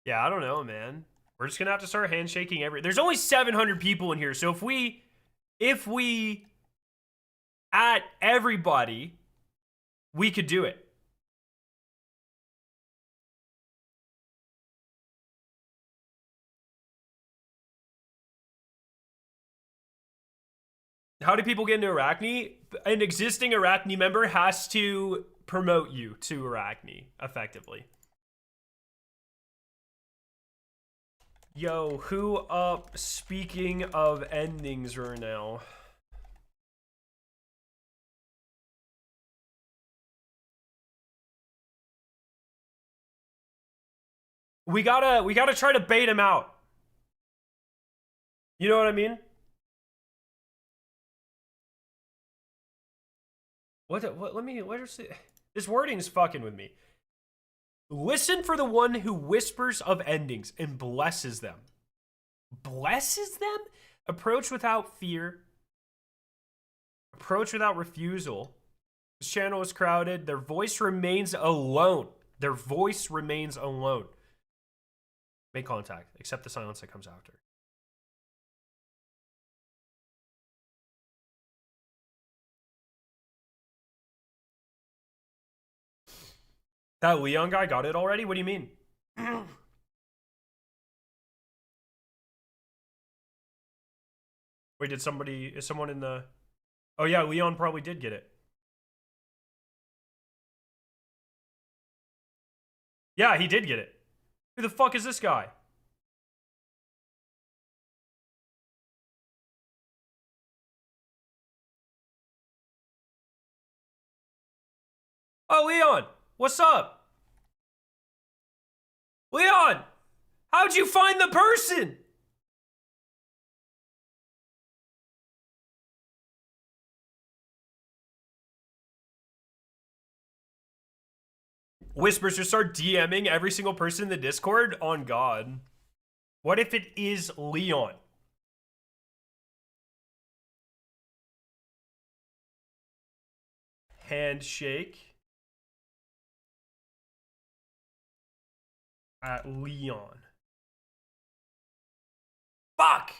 Yeah, I don't know, man. We're just gonna have to start handshaking there's only 700 people in here, so if we at everybody, we could do it. How do people get into Arachnne? An existing Arachnne member has to promote you to Arachnne effectively. Yo, who up? Speaking of endings right now. We gotta try to bait him out. You know what I mean? This wording's fucking with me. Listen for the one who whispers of endings and blesses them. Blesses them? Approach without fear. Approach without refusal. This channel is crowded. Their voice remains alone. Their voice remains alone. Make contact. Accept the silence that comes after. That Leon guy got it already? What do you mean? Wait, is someone in the... Oh yeah, Leon probably did get it. Yeah, he did get it. Who the fuck is this guy? Oh, Leon! What's up? Leon! How'd you find the person? Whispers, just start DMing every single person in the Discord? On God. What if it is Leon? handshake at Leon. Fuck!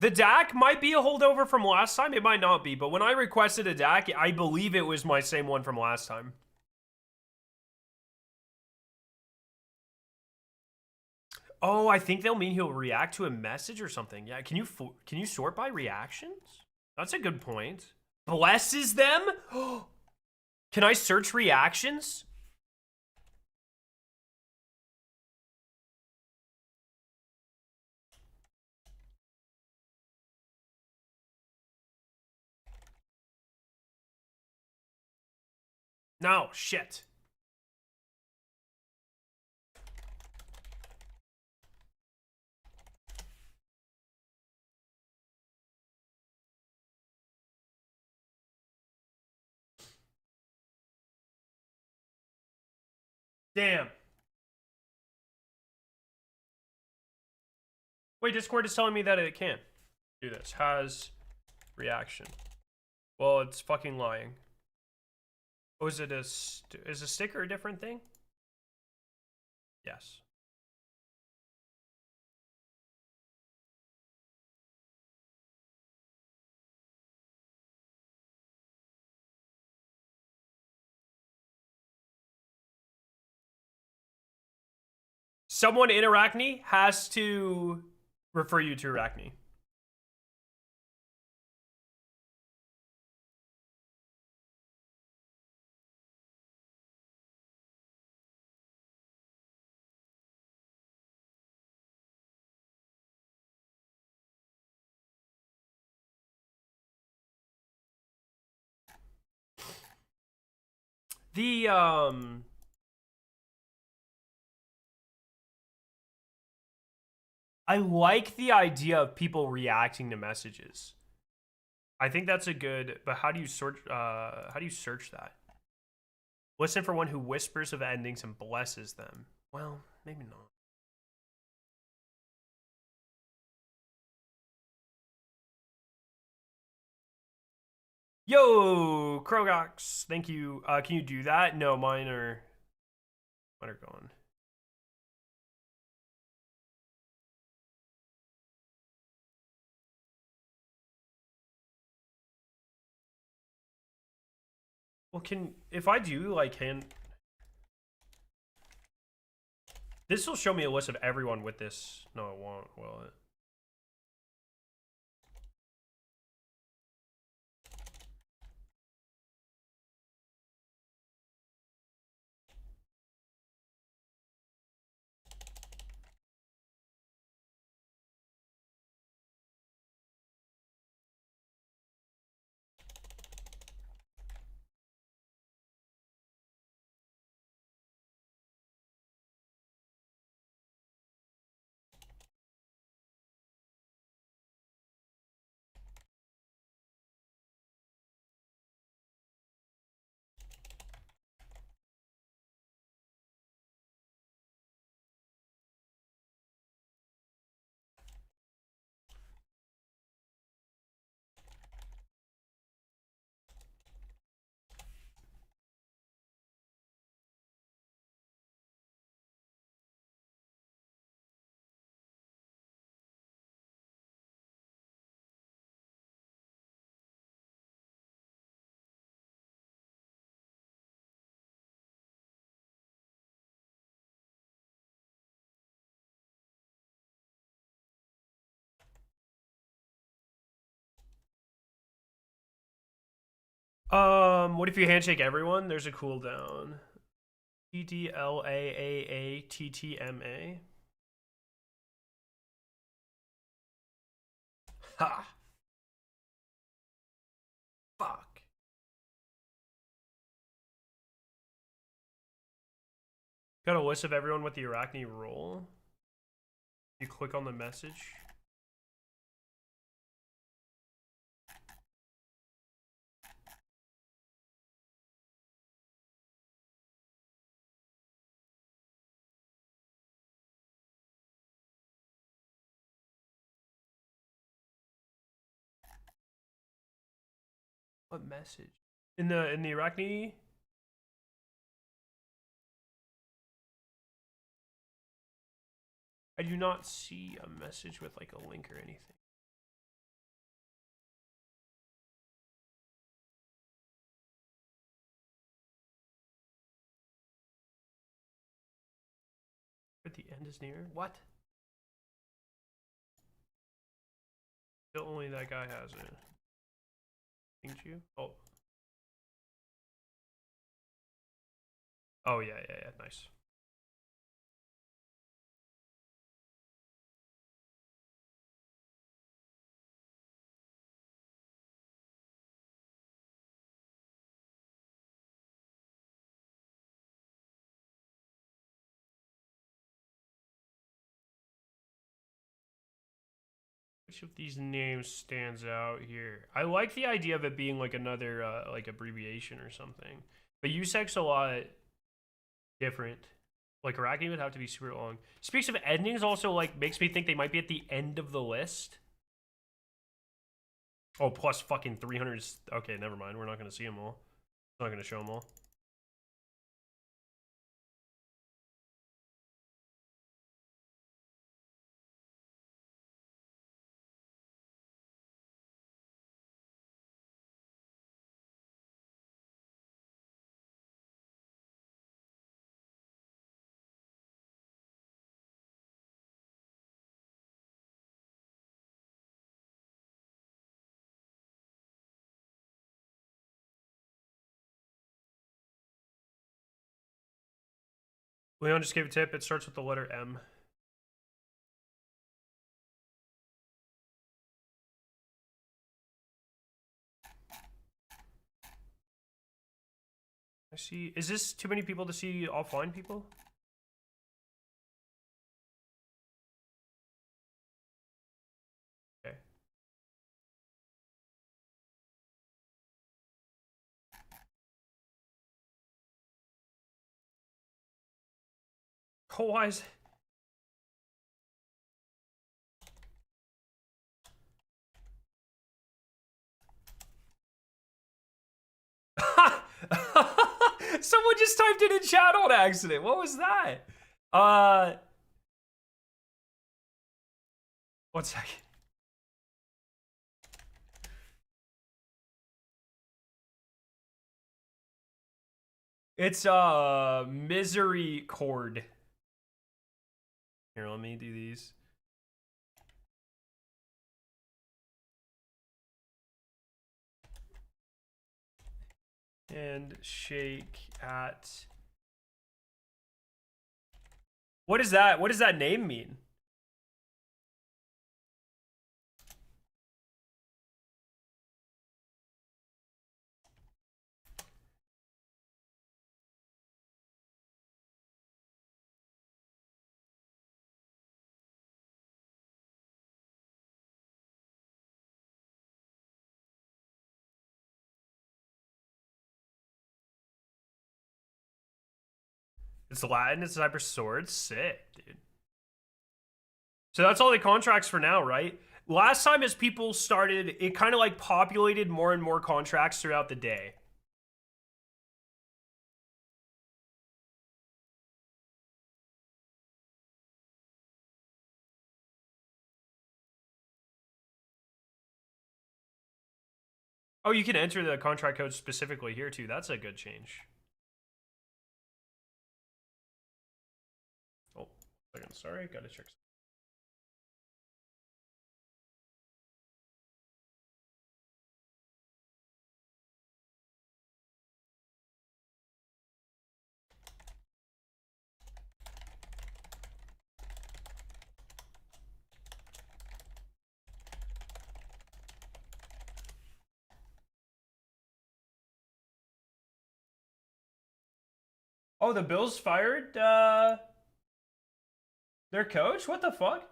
The DAC might be a holdover from last time. It might not be, but when I requested a DAC, I believe it was my same one from last time. Oh, I think they'll mean he'll react to a message or something. Yeah, can you sort by reactions? That's a good point. Blesses them? Can I search reactions? No, shit. Damn. Wait, Discord is telling me that it can't do this. Has reaction. Well, it's fucking lying. Oh, is it is a sticker a different thing? Yes. Someone in Arachnne has to refer you to Arachnne. The I like the idea of people reacting to messages. I think that's a good, but how do you search that? Listen for one who whispers of endings and blesses them. Well, maybe not. Yo, Krogox, thank you. Can you do that? No, mine are gone. Well, if I do like this will show me a list of everyone with this. No, it won't, will it? What if you handshake everyone? There's a cooldown. TDLAAATTMA. Ha. Fuck. Got a list of everyone with the Arachnne role. You click on the message. What message? In the Arachnne? I do not see a message with like a link or anything. But the end is near. What? Still only that guy has it. Pinged you? Oh. Oh yeah, nice. Which of these names stands out here? I like the idea of it being like another like abbreviation or something. But USEC's a lot different. Like Arachnne would have to be super long. Speaks of endings, also like makes me think they might be at the end of the list. Oh, plus fucking 300. Okay, never mind. We're not gonna see them all. I'm not gonna show them all. Leon just gave a tip. It starts with the letter M. I see. Is this too many people to see offline people? Okay. Oh, why is... Someone just typed it in chat on accident. What was that? 1 second. It's misery chord. Here, let me do these. And shake at... What is that? What does that name mean? It's Latin, it's Cyber Sword. Sick, dude. So that's all the contracts for now, right? Last time as people started, it kind of like populated more and more contracts throughout the day. Oh, you can enter the contract code specifically here too. That's a good change. Oh, second, sorry, gotta check. Oh, the Bills fired their coach? What the fuck?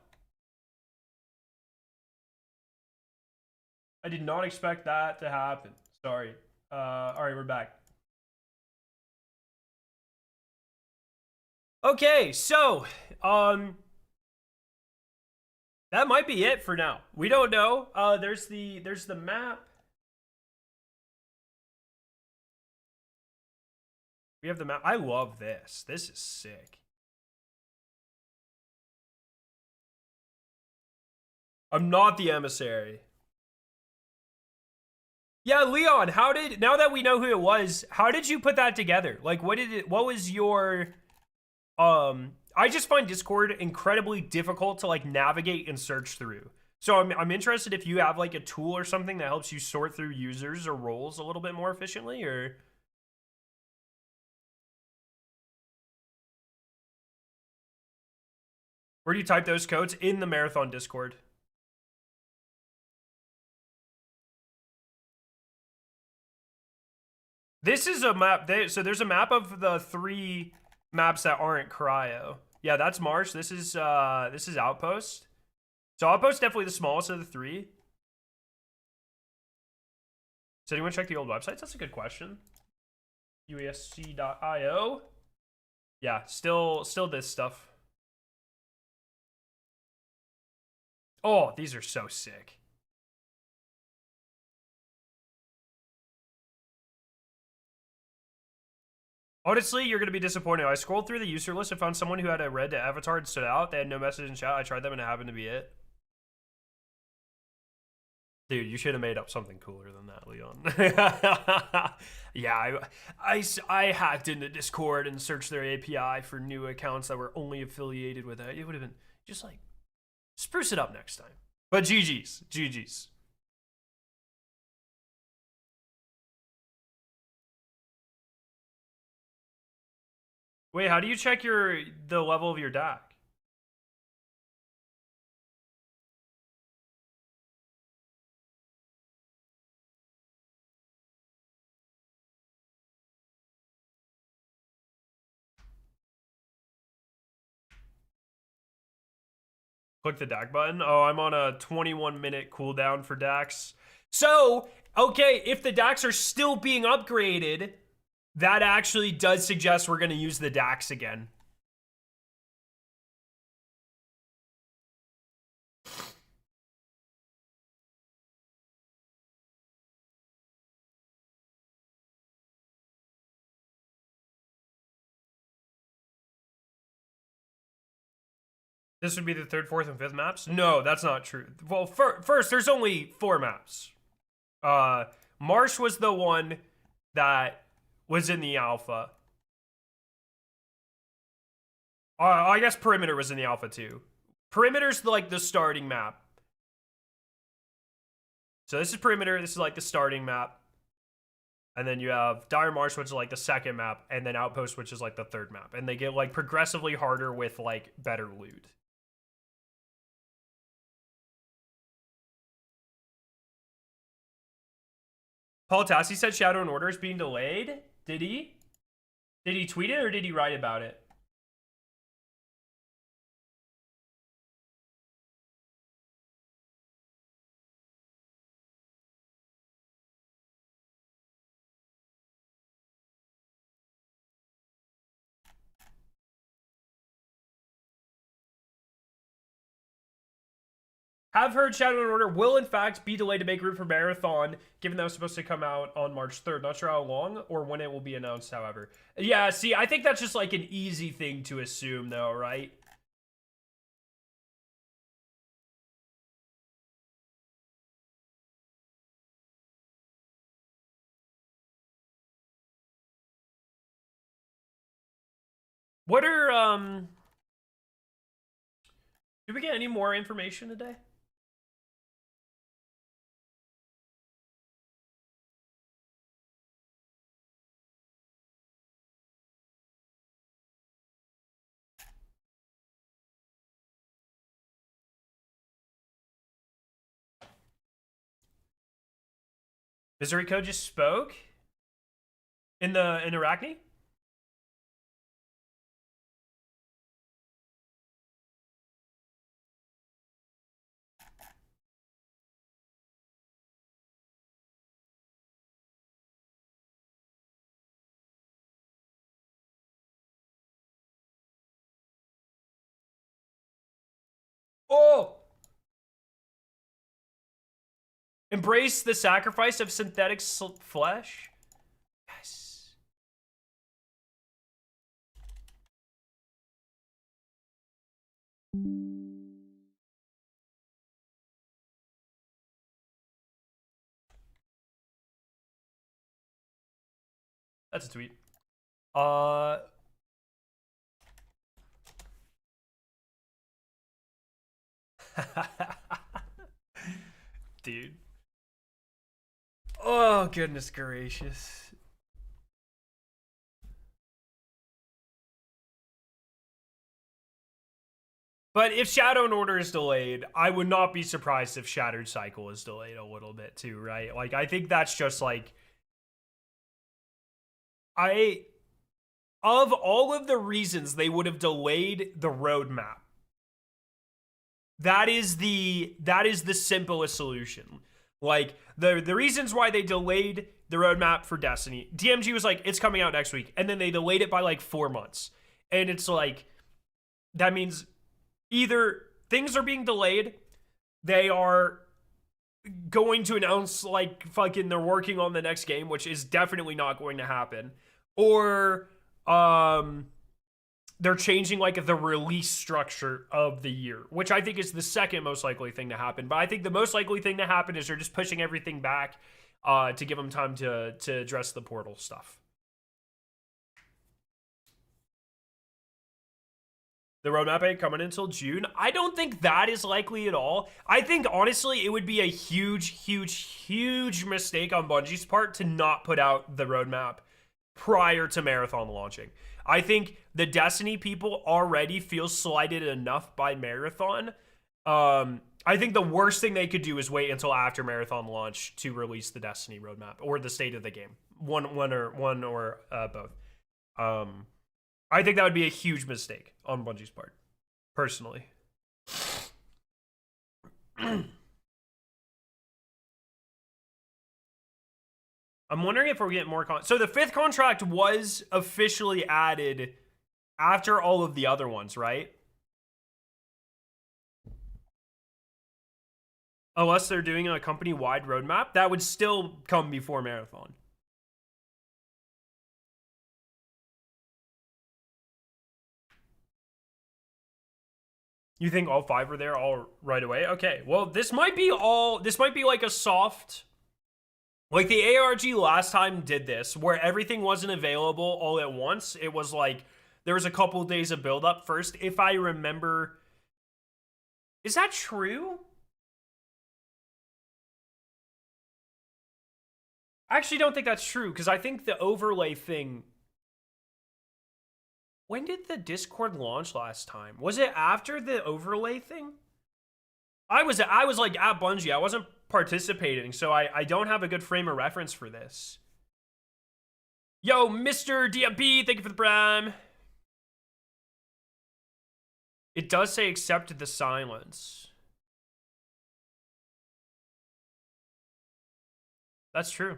I did not expect that to happen. Sorry. All right, we're back. Okay, so that might be it for now. We don't know. There's the map. We have the map. I love this. This is sick. I'm not the emissary. Yeah, Leon, how did, now that we know who it was, how did you put that together? Like, what was your, I just find Discord incredibly difficult to like navigate and search through. So I'm interested if you have like a tool or something that helps you sort through users or roles a little bit more efficiently, or. Where do you type those codes? In the Marathon Discord. This is a map. So there's a map of the 3 maps that aren't cryo. Yeah, that's Marsh. This is Outpost. So Outpost definitely the smallest of the 3. Does anyone check the old websites? That's a good question. UESC.io. Yeah, still this stuff. Oh, these are so sick. Honestly, you're going to be disappointed. I scrolled through the user list and found someone who had a red avatar and stood out. They had no message in chat. I tried them and it happened to be it. Dude, you should have made up something cooler than that, Leon. Yeah, I hacked into Discord and searched their API for new accounts that were only affiliated with it. It would have been just like, spruce it up next time. But GG's. GG's. Wait, how do you check the level of your DAC? Click the DAC button. Oh, I'm on a 21-minute cooldown for DACs. So, okay, if the DACs are still being upgraded, that actually does suggest we're going to use the DACs again. This would be the 3rd, 4th, and 5th maps? No, that's not true. Well, first, there's only 4 maps. Marsh was the one that was in the alpha. I guess Perimeter was in the alpha too. Perimeter's like the starting map. So this is Perimeter. This is like the starting map. And then you have Dire Marsh, which is like the 2nd map. And then Outpost, which is like the 3rd map. And they get like progressively harder with like better loot. Paul Tassi said Shadow and Order is being delayed. Did he? Did he tweet it or did he write about it? Have heard Shadow and Order will in fact be delayed to make room for Marathon, given that was supposed to come out on March 3rd. Not sure how long or when it will be announced, however. Yeah, see, I think that's just like an easy thing to assume though, right? What are, did we get any more information today? Misery Code just spoke in Arachnne? Oh! Embrace the sacrifice of synthetic flesh? Yes. That's a tweet. Dude. Oh, goodness gracious. But if Shadow and Order is delayed, I would not be surprised if Shattered Cycle is delayed a little bit too, right? Like, I think that's just like... Of all of the reasons they would have delayed the roadmap, that is the simplest solution. Like, the reasons why they delayed the roadmap for Destiny, DMG was like, it's coming out next week, and then they delayed it by like 4 months. And it's like, that means either things are being delayed, they are going to announce like fucking they're working on the next game, which is definitely not going to happen, or they're changing like the release structure of the year, which I think is the second most likely thing to happen. But I think the most likely thing to happen is they're just pushing everything back to give them time to address the portal stuff. The roadmap ain't coming until June. I don't think that is likely at all. I think, honestly, it would be a huge, huge, huge mistake on Bungie's part to not put out the roadmap prior to Marathon launching. I think the Destiny people already feel slighted enough by Marathon. I think the worst thing they could do is wait until after Marathon launch to release the Destiny roadmap or the state of the game. One or both. I think that would be a huge mistake on Bungie's part, personally. I'm wondering if we're getting more so the 5th contract was officially added after all of the other ones, right? Unless they're doing a company-wide roadmap, that would still come before Marathon. You think all 5 are there all right away? Okay, well, this might be like a soft... Like, the ARG last time did this, where everything wasn't available all at once. It was like, there was a couple of days of build-up first, if I remember. Is that true? I actually don't think that's true, because I think the overlay thing... When did the Discord launch last time? Was it after the overlay thing? I was like at Bungie. I wasn't participating, so I don't have a good frame of reference for this. Yo, Mr. DMP, thank you for the prime. It does say accept the silence. That's true.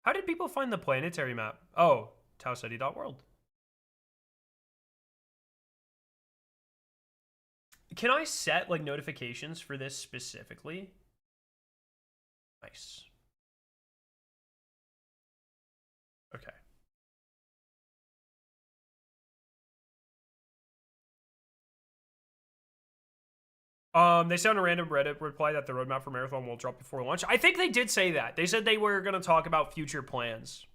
How did people find the planetary map? Oh, Taetti.world. Can I set like notifications for this specifically? Nice. Okay. They sent a random Reddit reply that the roadmap for Marathon will drop before launch. I think they did say that. They said they were going to talk about future plans.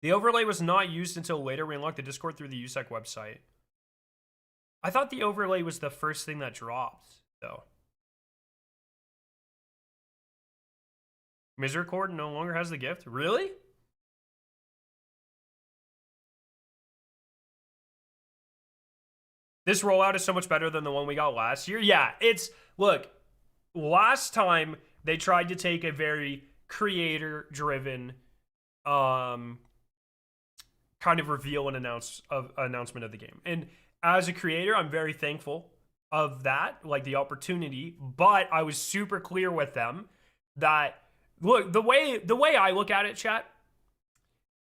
The overlay was not used until later. We unlocked the Discord through the USEC website. I thought the overlay was the first thing that dropped, though. Misericord no longer has the gift? Really? This rollout is so much better than the one we got last year. Yeah, look, last time they tried to take a very creator-driven kind of reveal and announcement of the game. And as a creator, I'm very thankful of that, like the opportunity, but I was super clear with them that, look, the way I look at it, chat,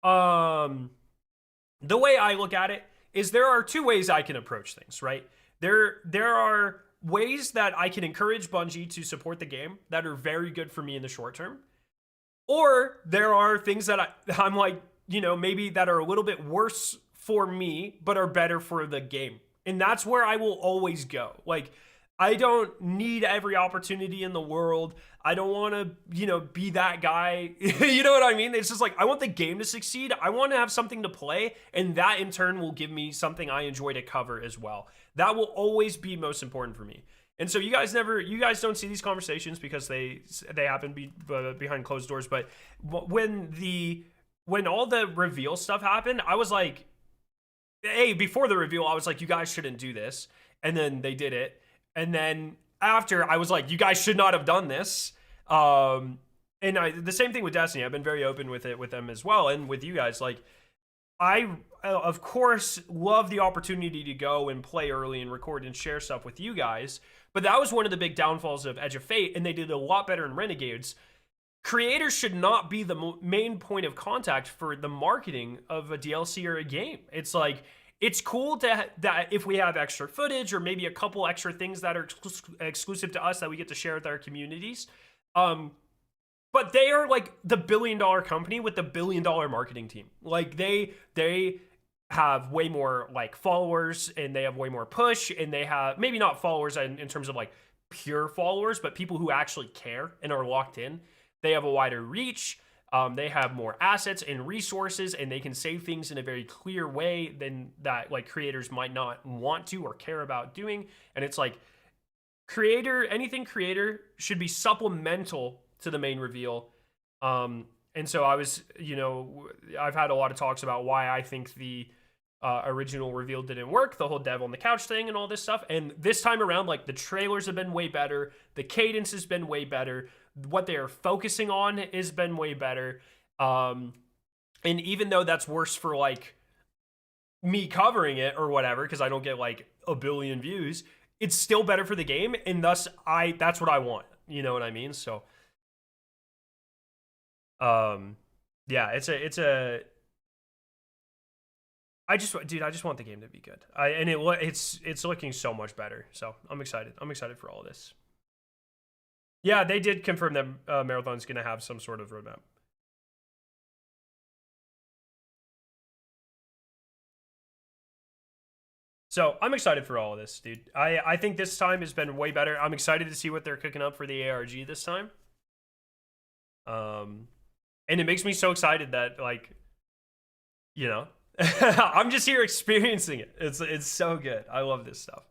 the way I look at it is there are 2 ways I can approach things, right? There are ways that I can encourage Bungie to support the game that are very good for me in the short term. Or there are things that I'm like, you know, maybe that are a little bit worse for me, but are better for the game. And that's where I will always go. Like, I don't need every opportunity in the world. I don't want to, you know, be that guy. You know what I mean? It's just like, I want the game to succeed. I want to have something to play. And that in turn will give me something I enjoy to cover as well. That will always be most important for me. And so you guys don't see these conversations because they happen behind closed doors. But when all the reveal stuff happened, I was like, hey, before the reveal, I was like, you guys shouldn't do this. And then they did it. And then after, I was like, you guys should not have done this. And the same thing with Destiny. I've been very open with it with them as well, and with you guys. Like, I, of course, love the opportunity to go and play early and record and share stuff with you guys. But that was one of the big downfalls of Edge of Fate, and they did a lot better in Renegades. Creators should not be the main point of contact for the marketing of a DLC or a game. It's like, it's cool that if we have extra footage or maybe a couple extra things that are exclusive to us that we get to share with our communities. But they are like the $1 billion company with the $1 billion marketing team. Like they have way more like followers, and they have way more push, and they have maybe not followers in terms of like pure followers, but people who actually care and are locked in. They have a wider reach. They have more assets and resources, and they can say things in a very clear way than that like creators might not want to or care about doing. And it's like anything creator should be supplemental to the main reveal. And so I was, you know, I've had a lot of talks about why I think the original reveal didn't work, the whole dev on the couch thing and all this stuff. And this time around, like, the trailers have been way better. The cadence has been way better. What they are focusing on has been way better. And even though that's worse for like me covering it or whatever, because I don't get like a billion views, it's still better for the game. And thus that's what I want. You know what I mean? So, yeah, I just want the game to be good. It's looking so much better. So I'm excited. I'm excited for all of this. Yeah, they did confirm that Marathon's going to have some sort of roadmap. So I'm excited for all of this, dude. I think this time has been way better. I'm excited to see what they're cooking up for the ARG this time. And it makes me so excited that, like, you know, I'm just here experiencing it. It's so good. I love this stuff.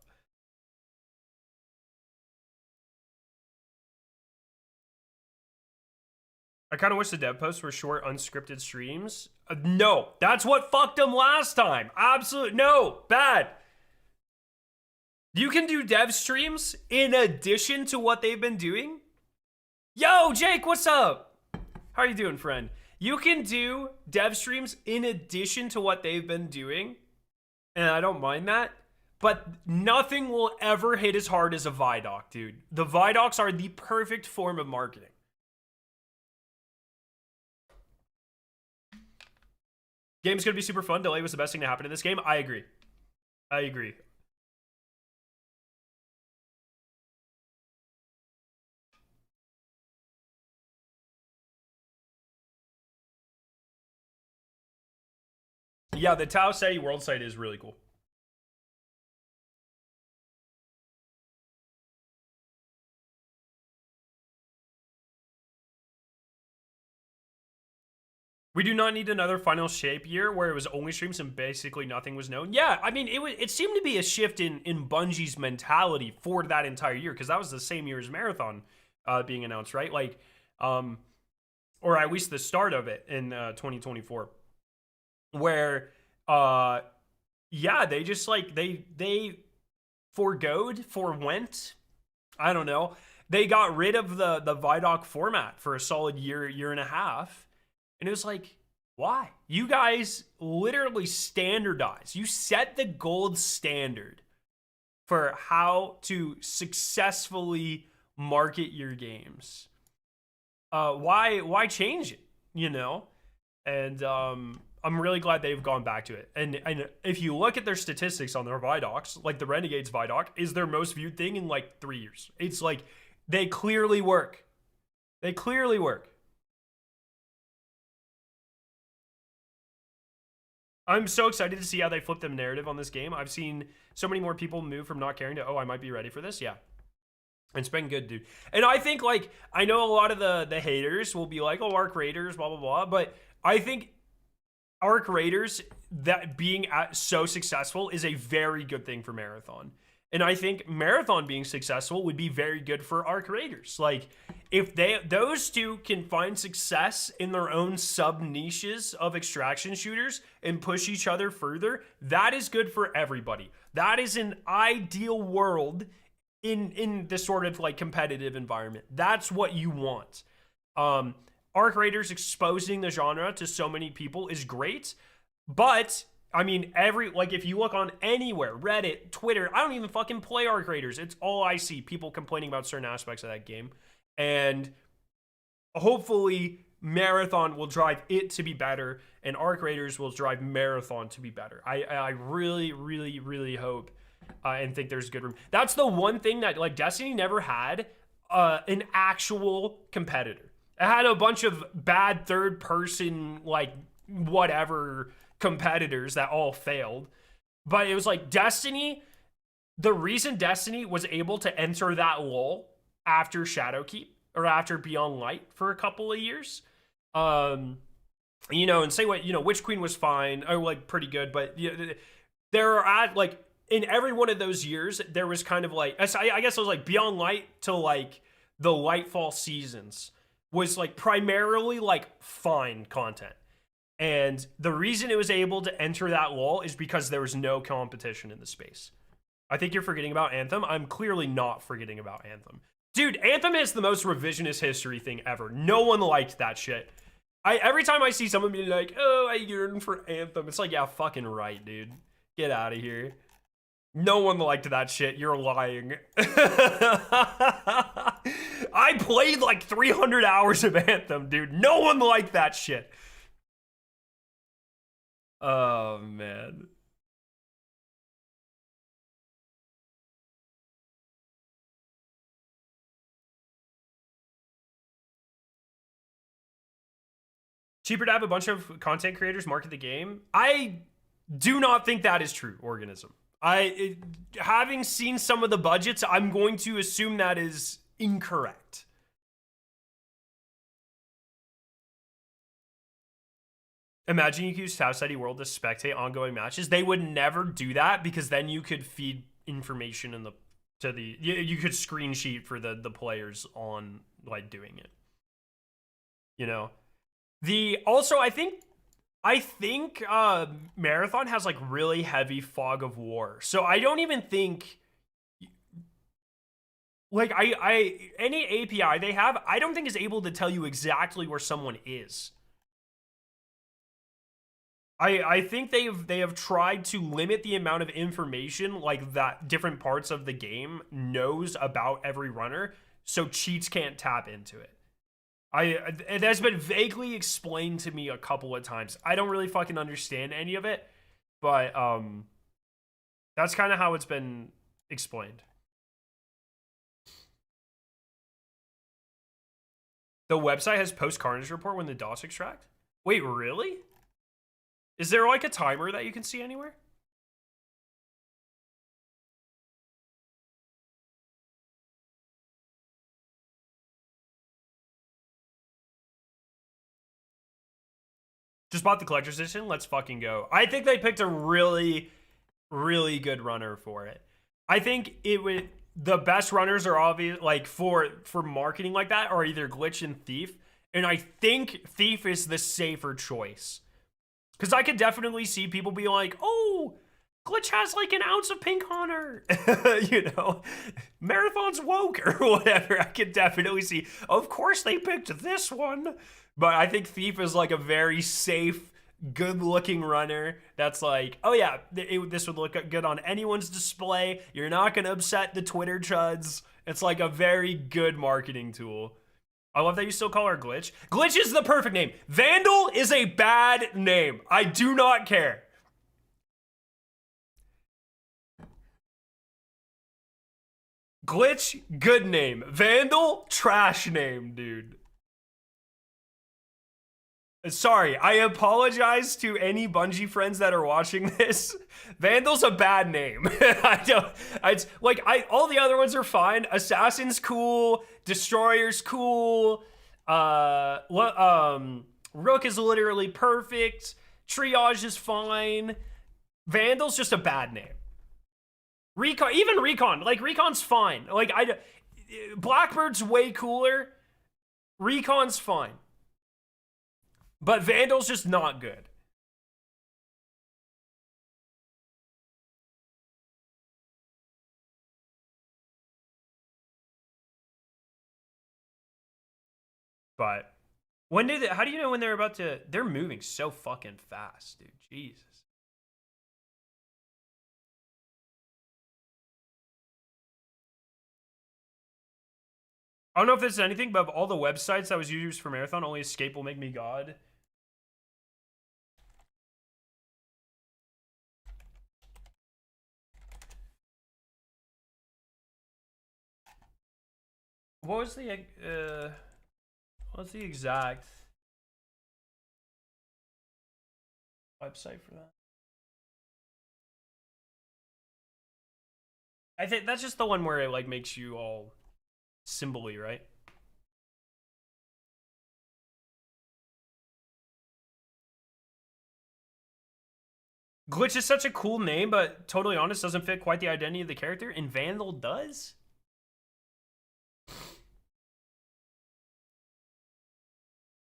I kind of wish the dev posts were short, unscripted streams. No, that's what fucked them last time. Absolutely. No, bad. You can do dev streams in addition to what they've been doing. Yo, Jake, what's up? How are you doing, friend? You can do dev streams in addition to what they've been doing, and I don't mind that. But nothing will ever hit as hard as a Vidoc, dude. The Vidocs are the perfect form of marketing. Game's gonna be super fun. Delay was the best thing to happen in this game. I agree. I agree. Yeah, the Taetti world site is really cool. We do not need another final shape year where it was only streams and basically nothing was known. Yeah, I mean, it seemed to be a shift in Bungie's mentality for that entire year, because that was the same year as Marathon being announced, right? Like, or at least the start of it in 2024, where, yeah, they just like they forwent. I don't know. They got rid of the Vidoc format for a solid year and a half. And it was like, why? You guys literally standardize. You set the gold standard for how to successfully market your games. Why change it? You know? And I'm really glad they've gone back to it. And if you look at their statistics on their Vidocs, like the Renegades Vidoc is their most viewed thing in like 3 years. It's like, they clearly work. They clearly work. I'm so excited to see how they flip the narrative on this game. I've seen so many more people move from not caring to, oh, I might be ready for this. Yeah. It's been good, dude. And I think, like, I know a lot of the haters will be like, oh, Arc Raiders, blah, blah, blah. But I think Arc Raiders, that being so successful is a very good thing for Marathon. And I think Marathon being successful would be very good for Arc Raiders. Like, if those two can find success in their own sub niches of extraction shooters and push each other further, that is good for everybody. That is an ideal world in this sort of like competitive environment. That's what you want. Arc Raiders exposing the genre to so many people is great, but I mean, if you look on anywhere, Reddit, Twitter, I don't even fucking play Arc Raiders. It's all I see, people complaining about certain aspects of that game. And hopefully Marathon will drive it to be better, and Arc Raiders will drive Marathon to be better. I really, really, really hope and think there's good room. That's the one thing that, like, Destiny never had an actual competitor. It had a bunch of bad third person, like, whatever competitors that all failed. But it was like Destiny, the reason Destiny was able to enter that lull after Shadowkeep or after Beyond Light for a couple of years, you know, and say what, you know, Witch Queen was fine, or like pretty good, but you know, there are like in every one of those years, there was kind of like, I guess it was like Beyond Light to like the Lightfall seasons was like primarily like fine content. And the reason it was able to enter that lull is because there was no competition in the space. I think you're forgetting about Anthem. I'm clearly not forgetting about Anthem. Dude, Anthem is the most revisionist history thing ever. No one liked that shit. Every time I see someone be like, oh, I yearn for Anthem, it's like, yeah, fucking right, dude. Get out of here. No one liked that shit. You're lying. I played like 300 hours of Anthem, dude. No one liked that shit. Oh, man. Cheaper to have a bunch of content creators market the game? I do not think that is true, Organism. Having seen some of the budgets, I'm going to assume that is incorrect. Imagine you could use Taetti World to spectate ongoing matches. They would never do that because then you could feed information in you could screen sheet for the players on like doing it. You know, I think Marathon has like really heavy fog of war, so I don't even think like any API they have, I don't think is able to tell you exactly where someone is. I think they have tried to limit the amount of information like that different parts of the game knows about every runner, so cheats can't tap into it. It has been vaguely explained to me a couple of times. I don't really fucking understand any of it, but that's kind of how it's been explained. The website has post Carnage report when the DOS extract. Wait, really? Is there like a timer that you can see anywhere? Just bought the collector's edition. Let's fucking go. I think they picked a really, really good runner for it. I think the best runners are obvious, like for marketing like that, are either Glitch and Thief. And I think Thief is the safer choice. Because I could definitely see people be like, oh, Glitch has like an ounce of pink on her. You know, Marathon's woke or whatever. I could definitely see, of course they picked this one. But I think Thief is like a very safe, good-looking runner that's like, oh yeah, this would look good on anyone's display. You're not going to upset the Twitter chuds. It's like a very good marketing tool. I love that you still call her Glitch. Glitch is the perfect name. Vandal is a bad name. I do not care. Glitch, good name. Vandal, trash name, dude. Sorry, I apologize to any Bungie friends that are watching this. Vandal's a bad name. All the other ones are fine. Assassin's cool. Destroyer's cool. Rook is literally perfect. Triage is fine. Vandal's just a bad name. Recon, even Recon, like Recon's fine. Like Blackbird's way cooler. Recon's fine. But Vandal's just not good. But how do you know when they're about to, they're moving so fucking fast, dude. Jesus. I don't know if this is anything, but of all the websites that was used for Marathon, only Escape will make me God. What's the exact website for that? I think that's just the one where it like makes you all symbol-y, right? Glitch is such a cool name, but totally honest, doesn't fit quite the identity of the character. And Vandal does?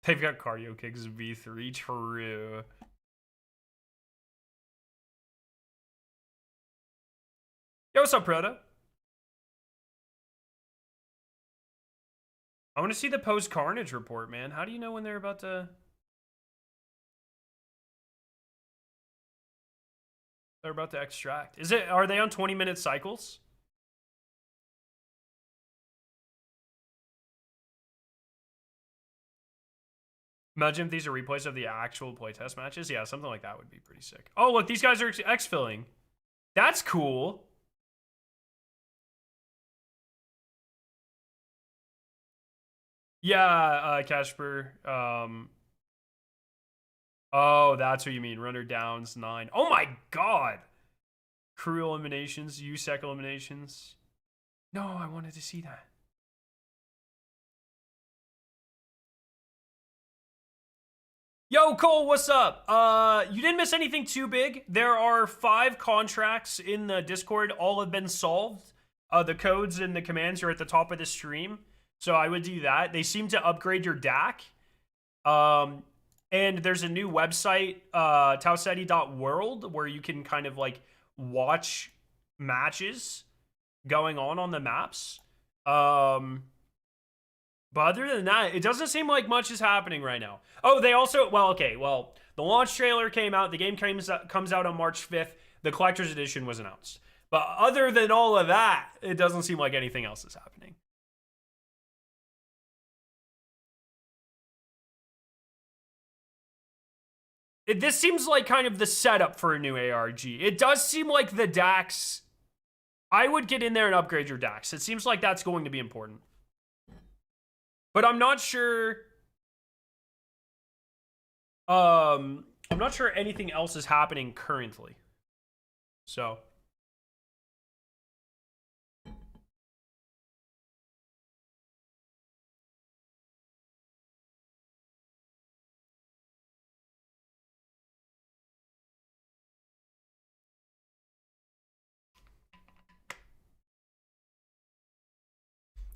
They've got cardio kicks V3, true. Yo, what's up, Proto? I want to see the post-Carnage report, man. How do you know when they're about to... They're about to extract. Are they on 20-minute cycles? Imagine if these are replays of the actual playtest matches. Yeah, something like that would be pretty sick. Oh, look, these guys are exfilling. That's cool. Yeah, Casper. Oh, that's what you mean. Runner downs 9. Oh my god. Crew eliminations, USEC eliminations. No, I wanted to see that. Yo, Cole, what's up? You didn't miss anything too big. There are 5 contracts in the Discord. All have been solved. The codes and the commands are at the top of the stream. So I would do that. They seem to upgrade your DAC. And there's a new website, Taetti.world, where you can kind of like watch matches going on the maps. But other than that, it doesn't seem like much is happening right now. Oh, they also, the launch trailer came out. The game comes out on March 5th. The collector's edition was announced. But other than all of that, it doesn't seem like anything else is happening. This seems like kind of the setup for a new ARG. It does seem like the DAX, I would get in there and upgrade your DAX. It seems like that's going to be important. But I'm not sure. I'm not sure anything else is happening currently. So.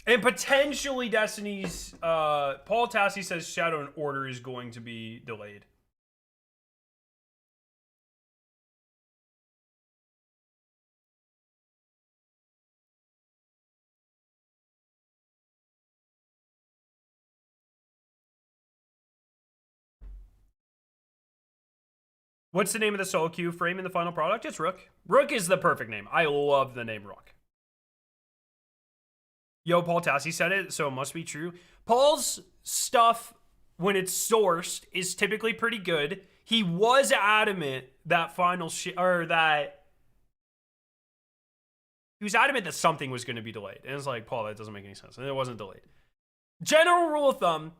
And potentially Destiny's, Paul Tassi says Shadow and Order is going to be delayed. What's the name of the solo queue frame in the final product? It's Rook. Rook is the perfect name. I love the name Rook. Yo, Paul Tassi said it, so it must be true. Paul's stuff, when it's sourced, is typically pretty good. He was adamant that he was adamant that something was going to be delayed. And it's like, Paul, that doesn't make any sense. And it wasn't delayed. General rule of thumb,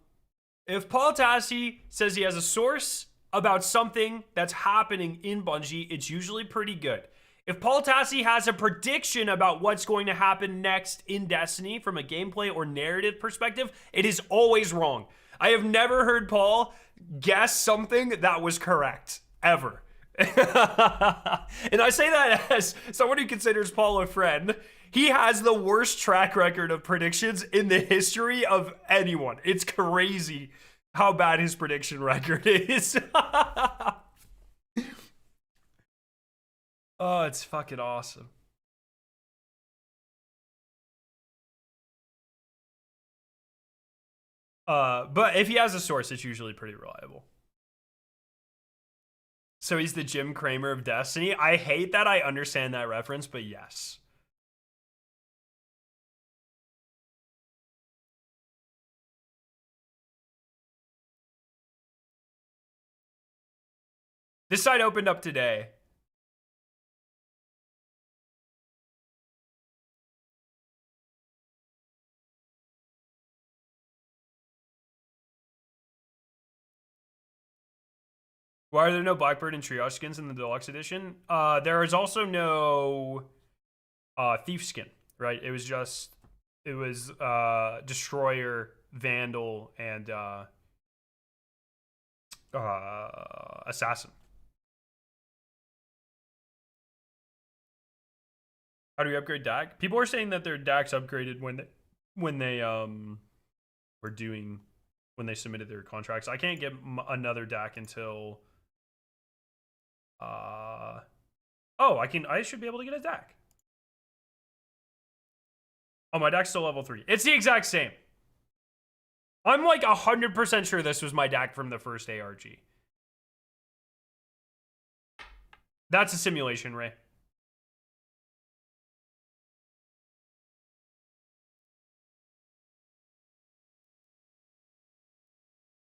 If Paul Taetti says he has a source about something that's happening in Bungie, it's usually pretty good. If Paul Taetti has a prediction about what's going to happen next in Destiny from a gameplay or narrative perspective, it is always wrong. I have never heard Paul guess something that was correct, ever. And I say that as someone who considers Paul a friend. He has the worst track record of predictions in the history of anyone. It's crazy how bad his prediction record is. Oh, it's fucking awesome. But if he has a source, it's usually pretty reliable. So he's the Jim Cramer of Destiny. I hate that I understand that reference, but yes. This site opened up today. Why are there no Blackbird and Triage skins in the Deluxe Edition? There is also no Thief skin, right? It was just, Destroyer, Vandal, and Assassin. How do we upgrade DAC? People are saying that their DAC's upgraded when they submitted their contracts. I can't get another DAC until I should be able to get a DAC. Oh, my DAC's still level 3. It's the exact same. I'm like 100% sure this was my DAC from the first ARG. That's a simulation, Ray.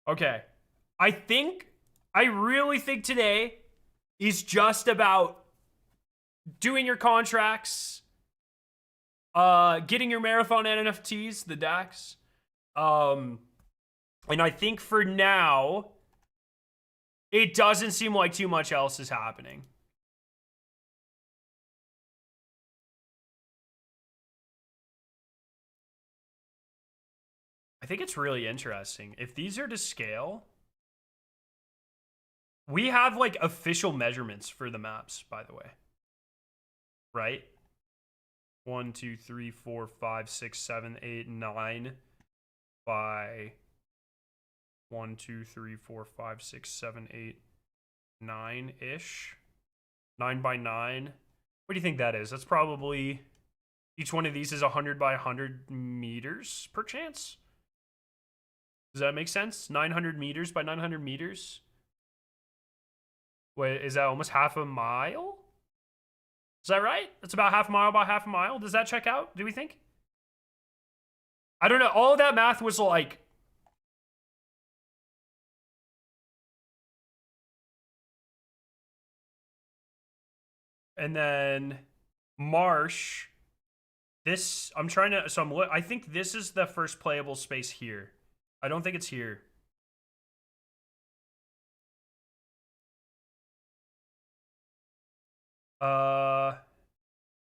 Okay. I really think today is just about doing your contracts, getting your marathon NFTs, the DAX. And I think for now, it doesn't seem like too much else is happening. I think it's really interesting. If these are to scale, we have like official measurements for the maps, by the way. Right? 1, 2, 3, 4, 5, 6, 7, 8, 9 by 1, 2, 3, 4, 5, 6, 7, 8, 9-ish. 9 by 9. What do you think that is? That's probably, each one of these is 100 by 100 meters per chance. Does that make sense? 900 meters by 900 meters. Wait, is that almost half a mile? Is that right? That's about half a mile by half a mile. Does that check out, do we think? I don't know. All of that math was like... And then Marsh. This, I'm trying to, so I think this is the first playable space here. I don't think it's here. Uh,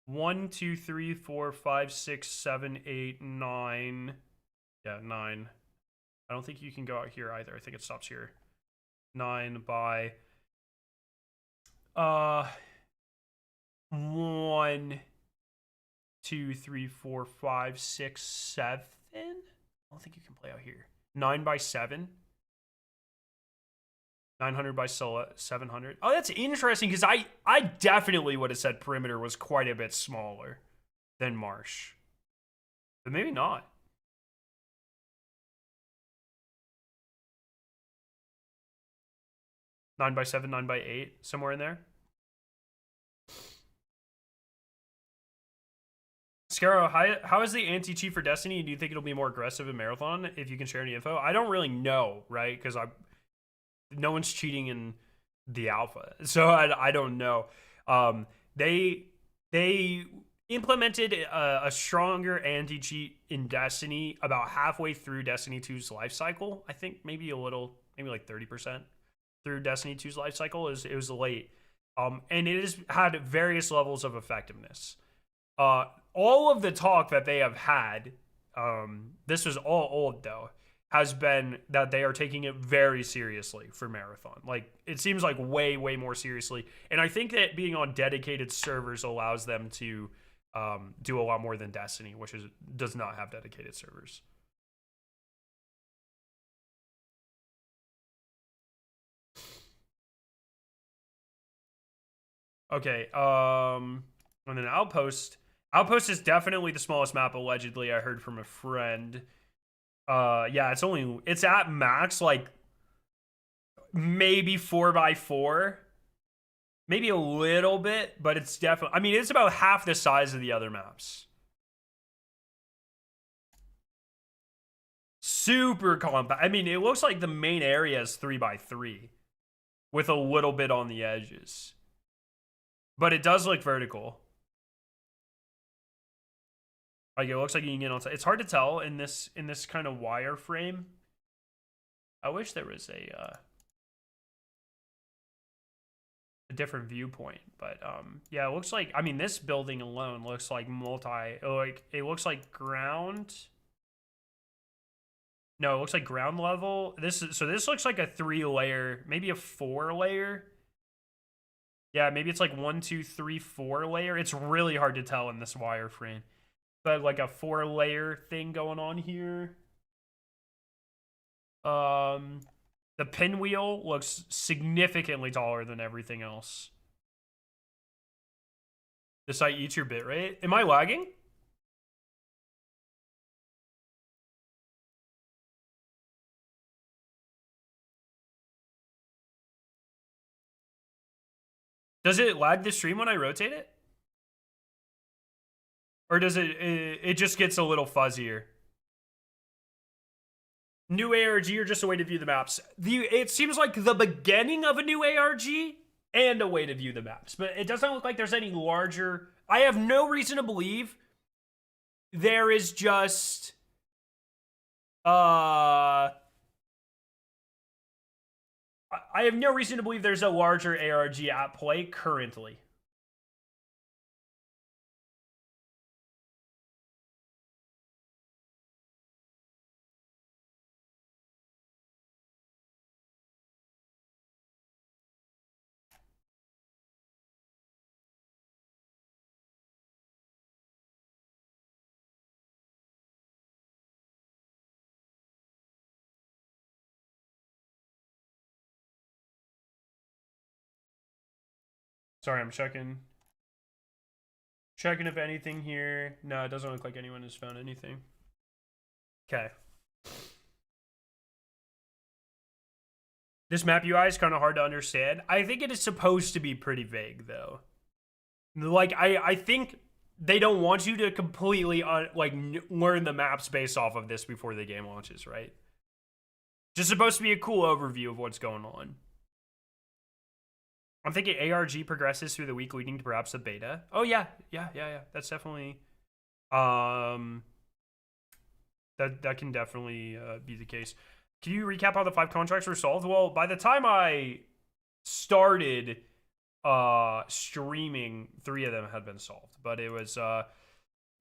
1, 2, 3, 4, 5, 6, 7, 8, 9. Yeah, 9. I don't think you can go out here either. I think it stops here. 9 by 1, 2, 3, 4, 5, 6, 7. I don't think you can play out here. 9 by 7. 900 by 700. Oh, that's interesting, because I definitely would have said perimeter was quite a bit smaller than Marsh. But maybe not. Nine by 7, 9 by 8, somewhere in there. Scaro, how is the anti-cheat for Destiny? Do you think it'll be more aggressive in Marathon? If you can share any info. I don't really know, right? Because no one's cheating in the alpha, so I don't know. They implemented a stronger anti-cheat in Destiny about halfway through Destiny 2's life cycle. I think maybe a little, maybe like 30% through Destiny 2's life cycle. It was late. And it has had various levels of effectiveness. All of the talk that they have had, this was all old though, has been that they are taking it very seriously for Marathon. Like, it seems like way, way more seriously. And I think that being on dedicated servers allows them to do a lot more than Destiny, which does not have dedicated servers. Okay, and then Outpost. Outpost is definitely the smallest map, allegedly. I heard from a friend. Yeah, it's at max, like maybe 4x4, maybe a little bit, but it's definitely, I mean, it's about half the size of the other maps. Super compact. I mean, it looks like the main area is 3x3 with a little bit on the edges, but it does look vertical. Like, it looks like you can get on. It's hard to tell in this kind of wireframe. I wish there was a different viewpoint, but yeah, it looks like, I mean, this building alone looks like it looks like ground. No, it looks like ground level. This looks like a 3-layer, maybe a 4-layer. Yeah, maybe it's like 1, 2, 3, 4-layer. It's really hard to tell in this wireframe. But like a 4-layer thing going on here. The pinwheel looks significantly taller than everything else. The site eats your bitrate. Am I lagging? Does it lag the stream when I rotate it? Or does it just gets a little fuzzier? New ARG or just a way to view the maps? It seems like the beginning of a new ARG and a way to view the maps, but it doesn't look like there's any larger. I have no reason to believe there is just I have no reason to believe there's a larger ARG at play currently. Sorry, I'm checking if anything here. No, it doesn't look like anyone has found anything. Okay. This map UI is kind of hard to understand. I think it is supposed to be pretty vague, though. Like, I think they don't want you to completely learn the maps based off of this before the game launches, right? Just supposed to be a cool overview of what's going on. I'm thinking ARG progresses through the week leading to perhaps a beta. Oh yeah. That's definitely that can definitely be the case. Can you recap how the 5 contracts were solved? Well, by the time I started streaming, 3 of them had been solved, but it was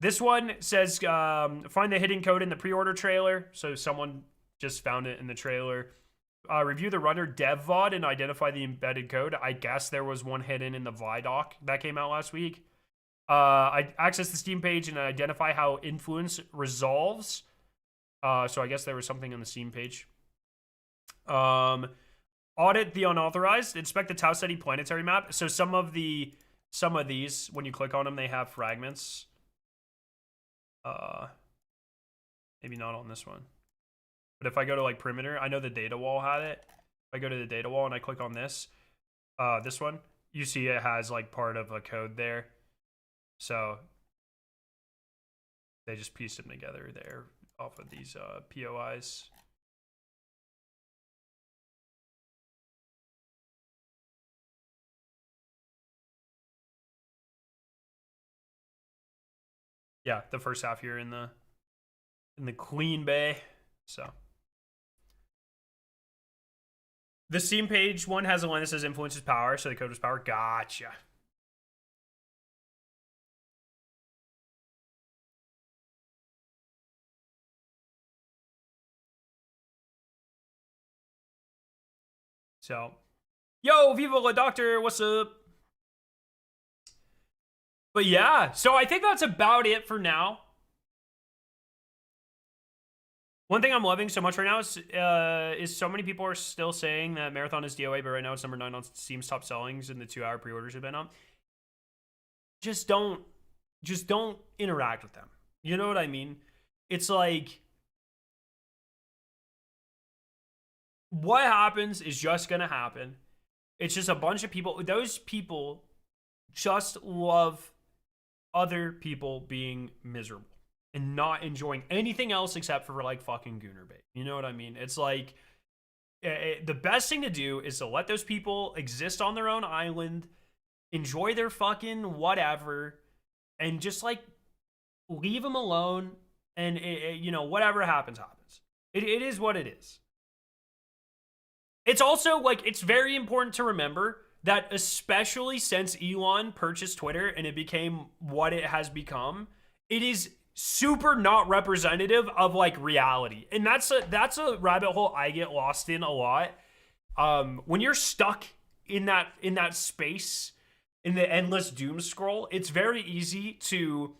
this one says find the hidden code in the pre-order trailer. So someone just found it in the trailer. Review the runner dev VOD and identify the embedded code. I guess there was one hidden in the VIDoc that came out last week. I access the Steam page and identify how influence resolves. So I guess there was something on the Steam page. Audit the unauthorized. Inspect the Taetti planetary map. So some of these, when you click on them, they have fragments. Maybe not on this one. But if I go to like perimeter, I know the data wall had it. If I go to the data wall and I click on this one, you see it has like part of a code there. So they just pieced them together there off of these POIs. yeah, the first half here in the Queen Bay. So the Steam page one has a line that says influences power, so the code was power. Gotcha. So, yo, Viva la Doctor, what's up? But yeah, so I think that's about it for now. One thing I'm loving so much right now is so many people are still saying that Marathon is DOA, but right now it's number 9 on Steam's top sellings, and the 2-hour pre-orders have been up. Just don't interact with them. You know what I mean? It's like, what happens is just gonna happen. It's just a bunch of people. Those people just love other people being miserable and not enjoying anything else except for like fucking Gooner bait. You know what I mean? It's like, the best thing to do is to let those people exist on their own island, enjoy their fucking whatever, and just like leave them alone. And you know, whatever happens, happens. It is what it is. It's also like, it's very important to remember that, especially since Elon purchased Twitter and it became what it has become, it is super not representative of like reality. And that's a rabbit hole I get lost in a lot. When you're stuck in that space, in the endless doom scroll, it's very easy to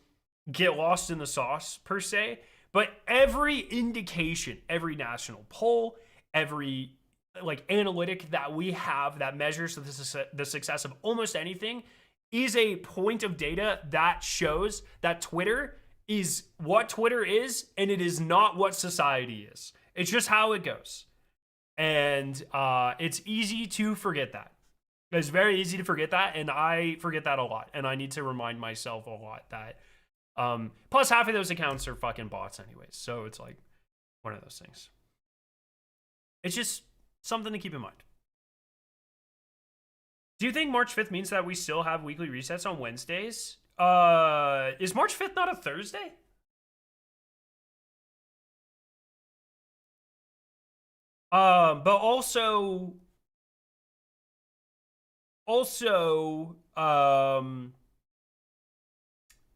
get lost in the sauce per se. But every indication, every national poll, every like analytic that we have that measures the success of almost anything is a point of data that shows that Twitter is what Twitter is, and it is not what society is. It's just how it goes. And it's easy to forget that. It's very easy to forget that, and I forget that a lot. And I need to remind myself a lot that plus half of those accounts are fucking bots anyways. So it's like one of those things. It's just something to keep in mind. Do you think March 5th means that we still have weekly resets on Wednesdays? Is March 5th not a Thursday? But also,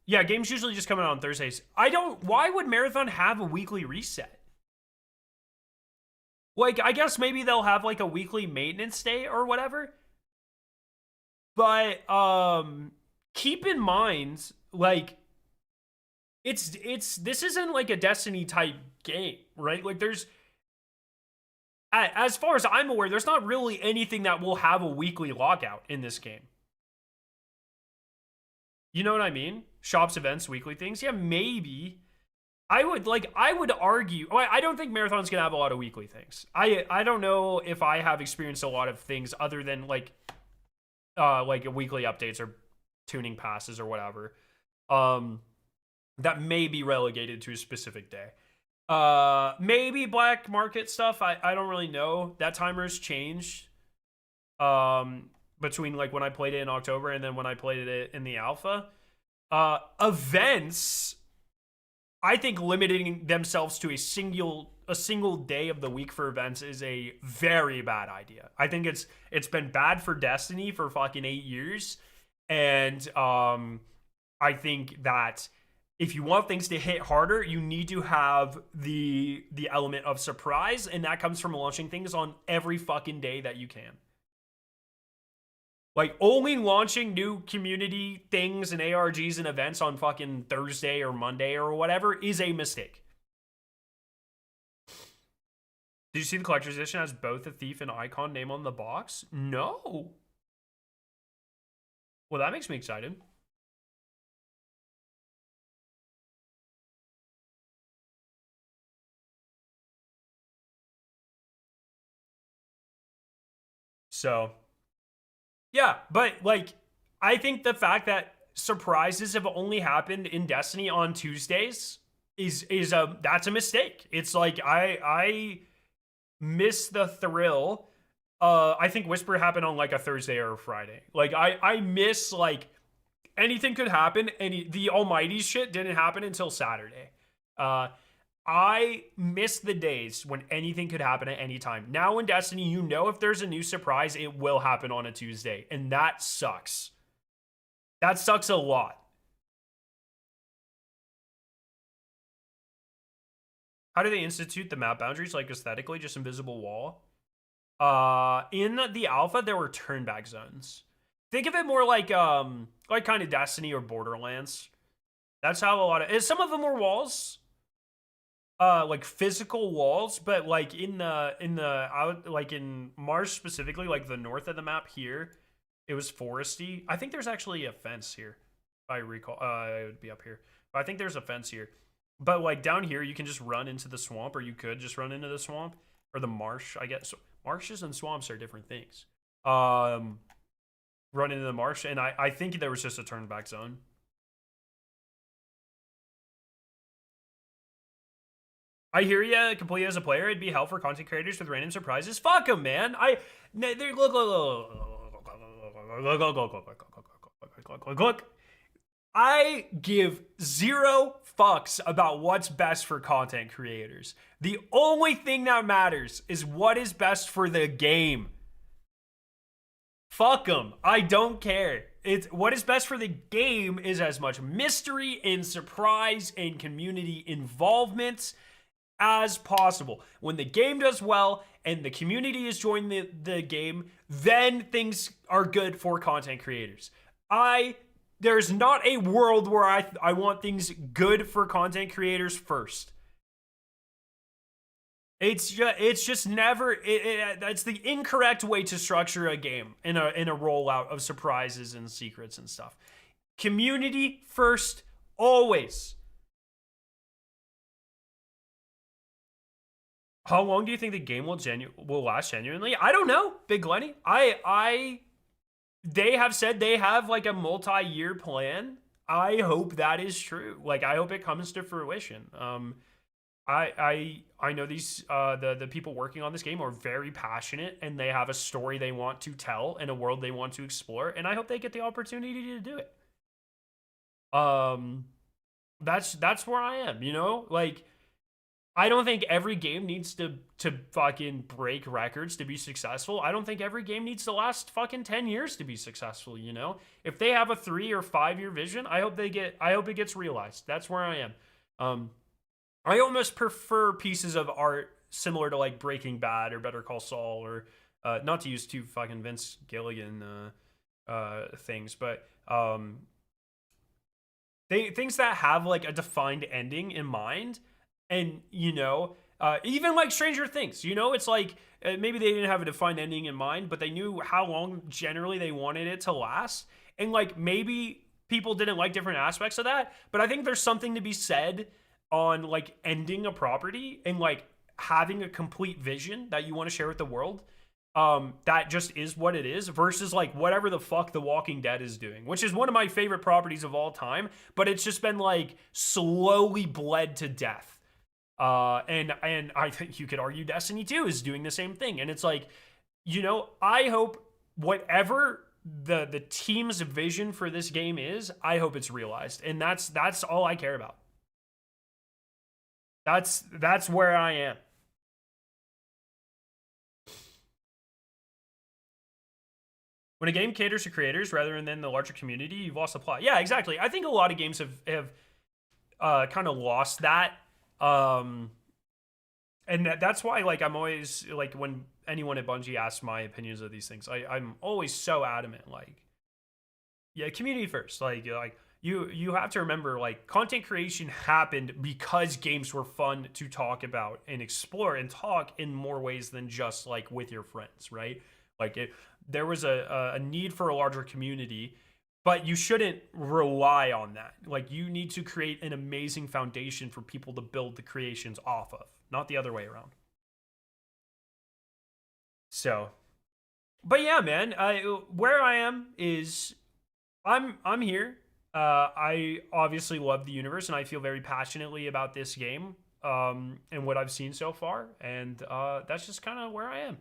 yeah, games usually just come out on Thursdays. Why would Marathon have a weekly reset? Like, I guess maybe they'll have like a weekly maintenance day or whatever. But keep in mind, like, this isn't like a Destiny type game, right? Like, there's, as far as I'm aware, there's not really anything that will have a weekly lockout in this game. You know what I mean? Shops, events, weekly things. Yeah, maybe. I would argue, I don't think Marathon's gonna have a lot of weekly things. I don't know if I have experienced a lot of things other than like weekly updates or tuning passes or whatever, that may be relegated to a specific day. Maybe black market stuff. I don't really know. That timer's changed between like when I played it in October and then when I played it in the alpha. Events, I think limiting themselves to a single day of the week for events is a very bad idea. I think it's been bad for Destiny for fucking 8 years. And I think that if you want things to hit harder, you need to have the element of surprise, and that comes from launching things on every fucking day that you can. Like, only launching new community things and ARGs and events on fucking Thursday or Monday or whatever is a mistake. Did you see the collector's edition has both a thief and icon name on the box? No. Well, that makes me excited. So, yeah, but like, I think the fact that surprises have only happened in Destiny on Tuesdays that's a mistake. It's like I miss the thrill. I think Whisper happened on like a Thursday or a Friday. Like I miss like anything could happen. The almighty shit didn't happen until Saturday. I miss the days when anything could happen at any time. Now in Destiny, you know if there's a new surprise, it will happen on a Tuesday. And that sucks. That sucks a lot. How do they institute the map boundaries? Like aesthetically, just invisible wall? In the alpha, there were turnback zones. Think of it more like kind of Destiny or Borderlands. That's how a lot of some of them were walls, like physical walls, but like in Mars specifically, like the north of the map here, it was foresty. I think there's actually a fence here. If I recall, it would be up here, but I think there's a fence here. But like down here, you can just run into the swamp, or you could just run into the swamp or the marsh. I guess marshes and swamps are different things. Run into the marsh, and I think there was just a turnback zone. I hear ya completely as a player. It'd be hell for content creators with random surprises. Fuck them, man. Look. I give zero fucks about what's best for content creators. The only thing that matters is what is best for the game. Fuck them. I don't care. It's what is best for the game is as much mystery and surprise and community involvement as possible. When the game does well and the community is joining the game, then things are good for content creators. There's not a world where I want things good for content creators first. It's just never. That's the incorrect way to structure a game in a rollout of surprises and secrets and stuff. Community first, always. How long do you think the game will last genuinely? I don't know, Big Lenny. They have said they have like a multi-year plan. I hope that is true. Like, I hope it comes to fruition. I know these the people working on this game are very passionate, and they have a story they want to tell and a world they want to explore, and I hope they get the opportunity to do it. That's where I am, you know? Like, I don't think every game needs to fucking break records to be successful. I don't think every game needs to last fucking 10 years to be successful, you know? If they have a 3 or 5 year vision, I hope it gets realized. That's where I am. I almost prefer pieces of art similar to like Breaking Bad or Better Call Saul, or not to use too fucking Vince Gilligan things, but things that have like a defined ending in mind. And, you know, even like Stranger Things, you know, it's like maybe they didn't have a defined ending in mind, but they knew how long generally they wanted it to last. And like maybe people didn't like different aspects of that, but I think there's something to be said on like ending a property and like having a complete vision that you want to share with the world. That just is what it is, versus like whatever the fuck The Walking Dead is doing, which is one of my favorite properties of all time, but it's just been like slowly bled to death. And I think you could argue Destiny 2 is doing the same thing. And it's like, you know, I hope whatever the team's vision for this game is, I hope it's realized. And that's all I care about. That's where I am. When a game caters to creators rather than the larger community, you've lost the plot. Yeah, exactly. I think a lot of games have kind of lost that. And that's why, like, I'm always like, when anyone at Bungie asks my opinions of these things, I'm always so adamant, like, yeah, community first. Like you have to remember, like, content creation happened because games were fun to talk about and explore and talk in more ways than just like with your friends, right? Like there was a need for a larger community. But you shouldn't rely on that. Like, you need to create an amazing foundation for people to build the creations off of, not the other way around. So, but yeah, man, where I am is I'm here. I obviously love the universe, and I feel very passionately about this game and what I've seen so far, and that's just kind of where I am.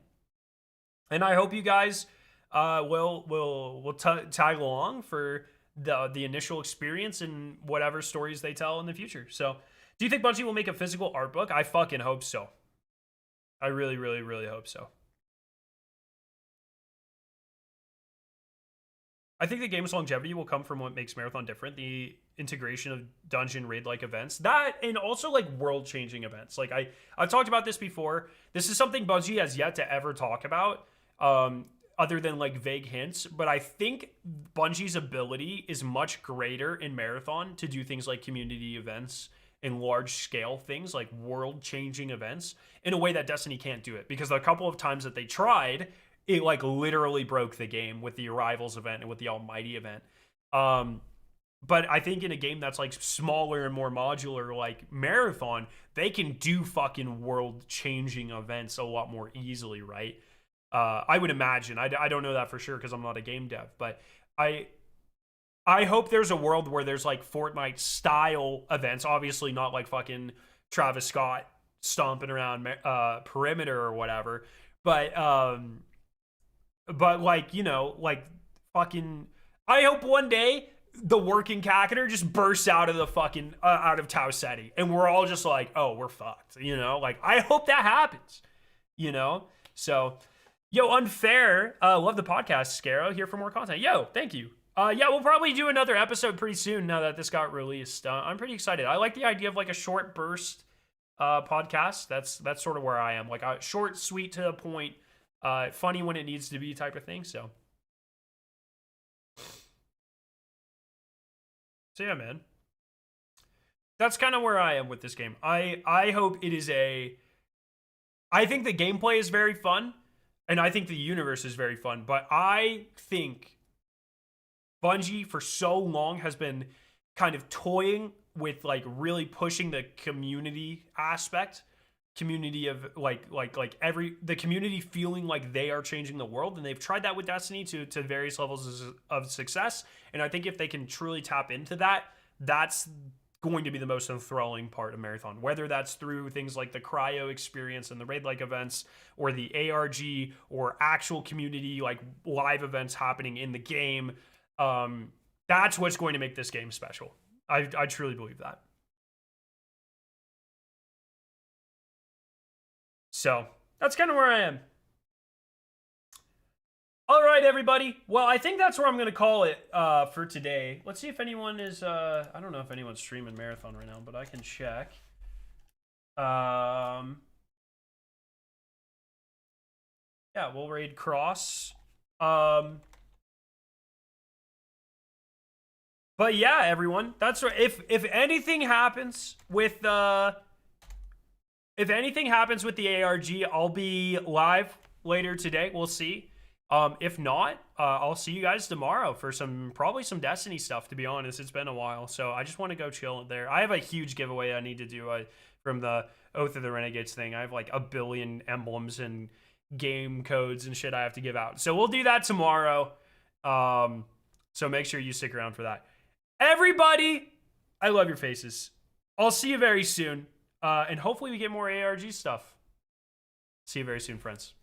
And I hope you guys will tag along for the initial experience and whatever stories they tell in the future. So, do you think Bungie will make a physical art book? I fucking hope so. I really, really, really hope so. I think the game's longevity will come from what makes Marathon different. The integration of dungeon raid-like events. That, and also like world-changing events. Like I've talked about this before. This is something Bungie has yet to ever talk about, other than like vague hints. But I think Bungie's ability is much greater in Marathon to do things like community events and large-scale things like world-changing events in a way that Destiny can't do it. Because a couple of times that they tried, it like literally broke the game with the Arrivals event and with the Almighty event. But I think in a game that's like smaller and more modular, like Marathon, they can do fucking world-changing events a lot more easily, right? I would imagine. I don't know that for sure because I'm not a game dev, but I hope there's a world where there's like Fortnite style events. Obviously not like fucking Travis Scott stomping around perimeter or whatever, but like, you know, like fucking, I hope one day the working Cacketer just bursts out of the fucking, out of Taetti and we're all just like, oh, we're fucked, you know? Like, I hope that happens, you know? So, yo, Unfair, love the podcast, Scarrow, here for more content. Yo, thank you. Yeah, we'll probably do another episode pretty soon now that this got released. I'm pretty excited. I like the idea of like a short burst podcast. That's sort of where I am. Like a short, sweet, to the point, funny when it needs to be type of thing. So yeah, man. That's kind of where I am with this game. I hope it is I think the gameplay is very fun, and I think the universe is very fun, but I think Bungie for so long has been kind of toying with like really pushing the community aspect, community of the community feeling like they are changing the world, and they've tried that with Destiny to various levels of success. And I think if they can truly tap into that, that's going to be the most enthralling part of Marathon, whether that's through things like the cryo experience and the raid-like events, or the ARG, or actual community like live events happening in the game. That's what's going to make this game special. I truly believe that. So that's kind of where I am. All right, everybody. Well, I think that's where I'm going to call it for today. Let's see if anyone is... I don't know if anyone's streaming Marathon right now, but I can check. Yeah, we'll raid Cross. But yeah, everyone, that's right. If anything happens with the ARG, I'll be live later today. We'll see. If not, I'll see you guys tomorrow for probably some Destiny stuff. To be honest, it's been a while, so I just want to go chill there. I have a huge giveaway I need to do from the Oath of the Renegades thing. I have like a billion emblems and game codes and shit I have to give out. So we'll do that tomorrow. So make sure you stick around for that. Everybody, I love your faces. I'll see you very soon. And hopefully we get more ARG stuff. See you very soon, friends.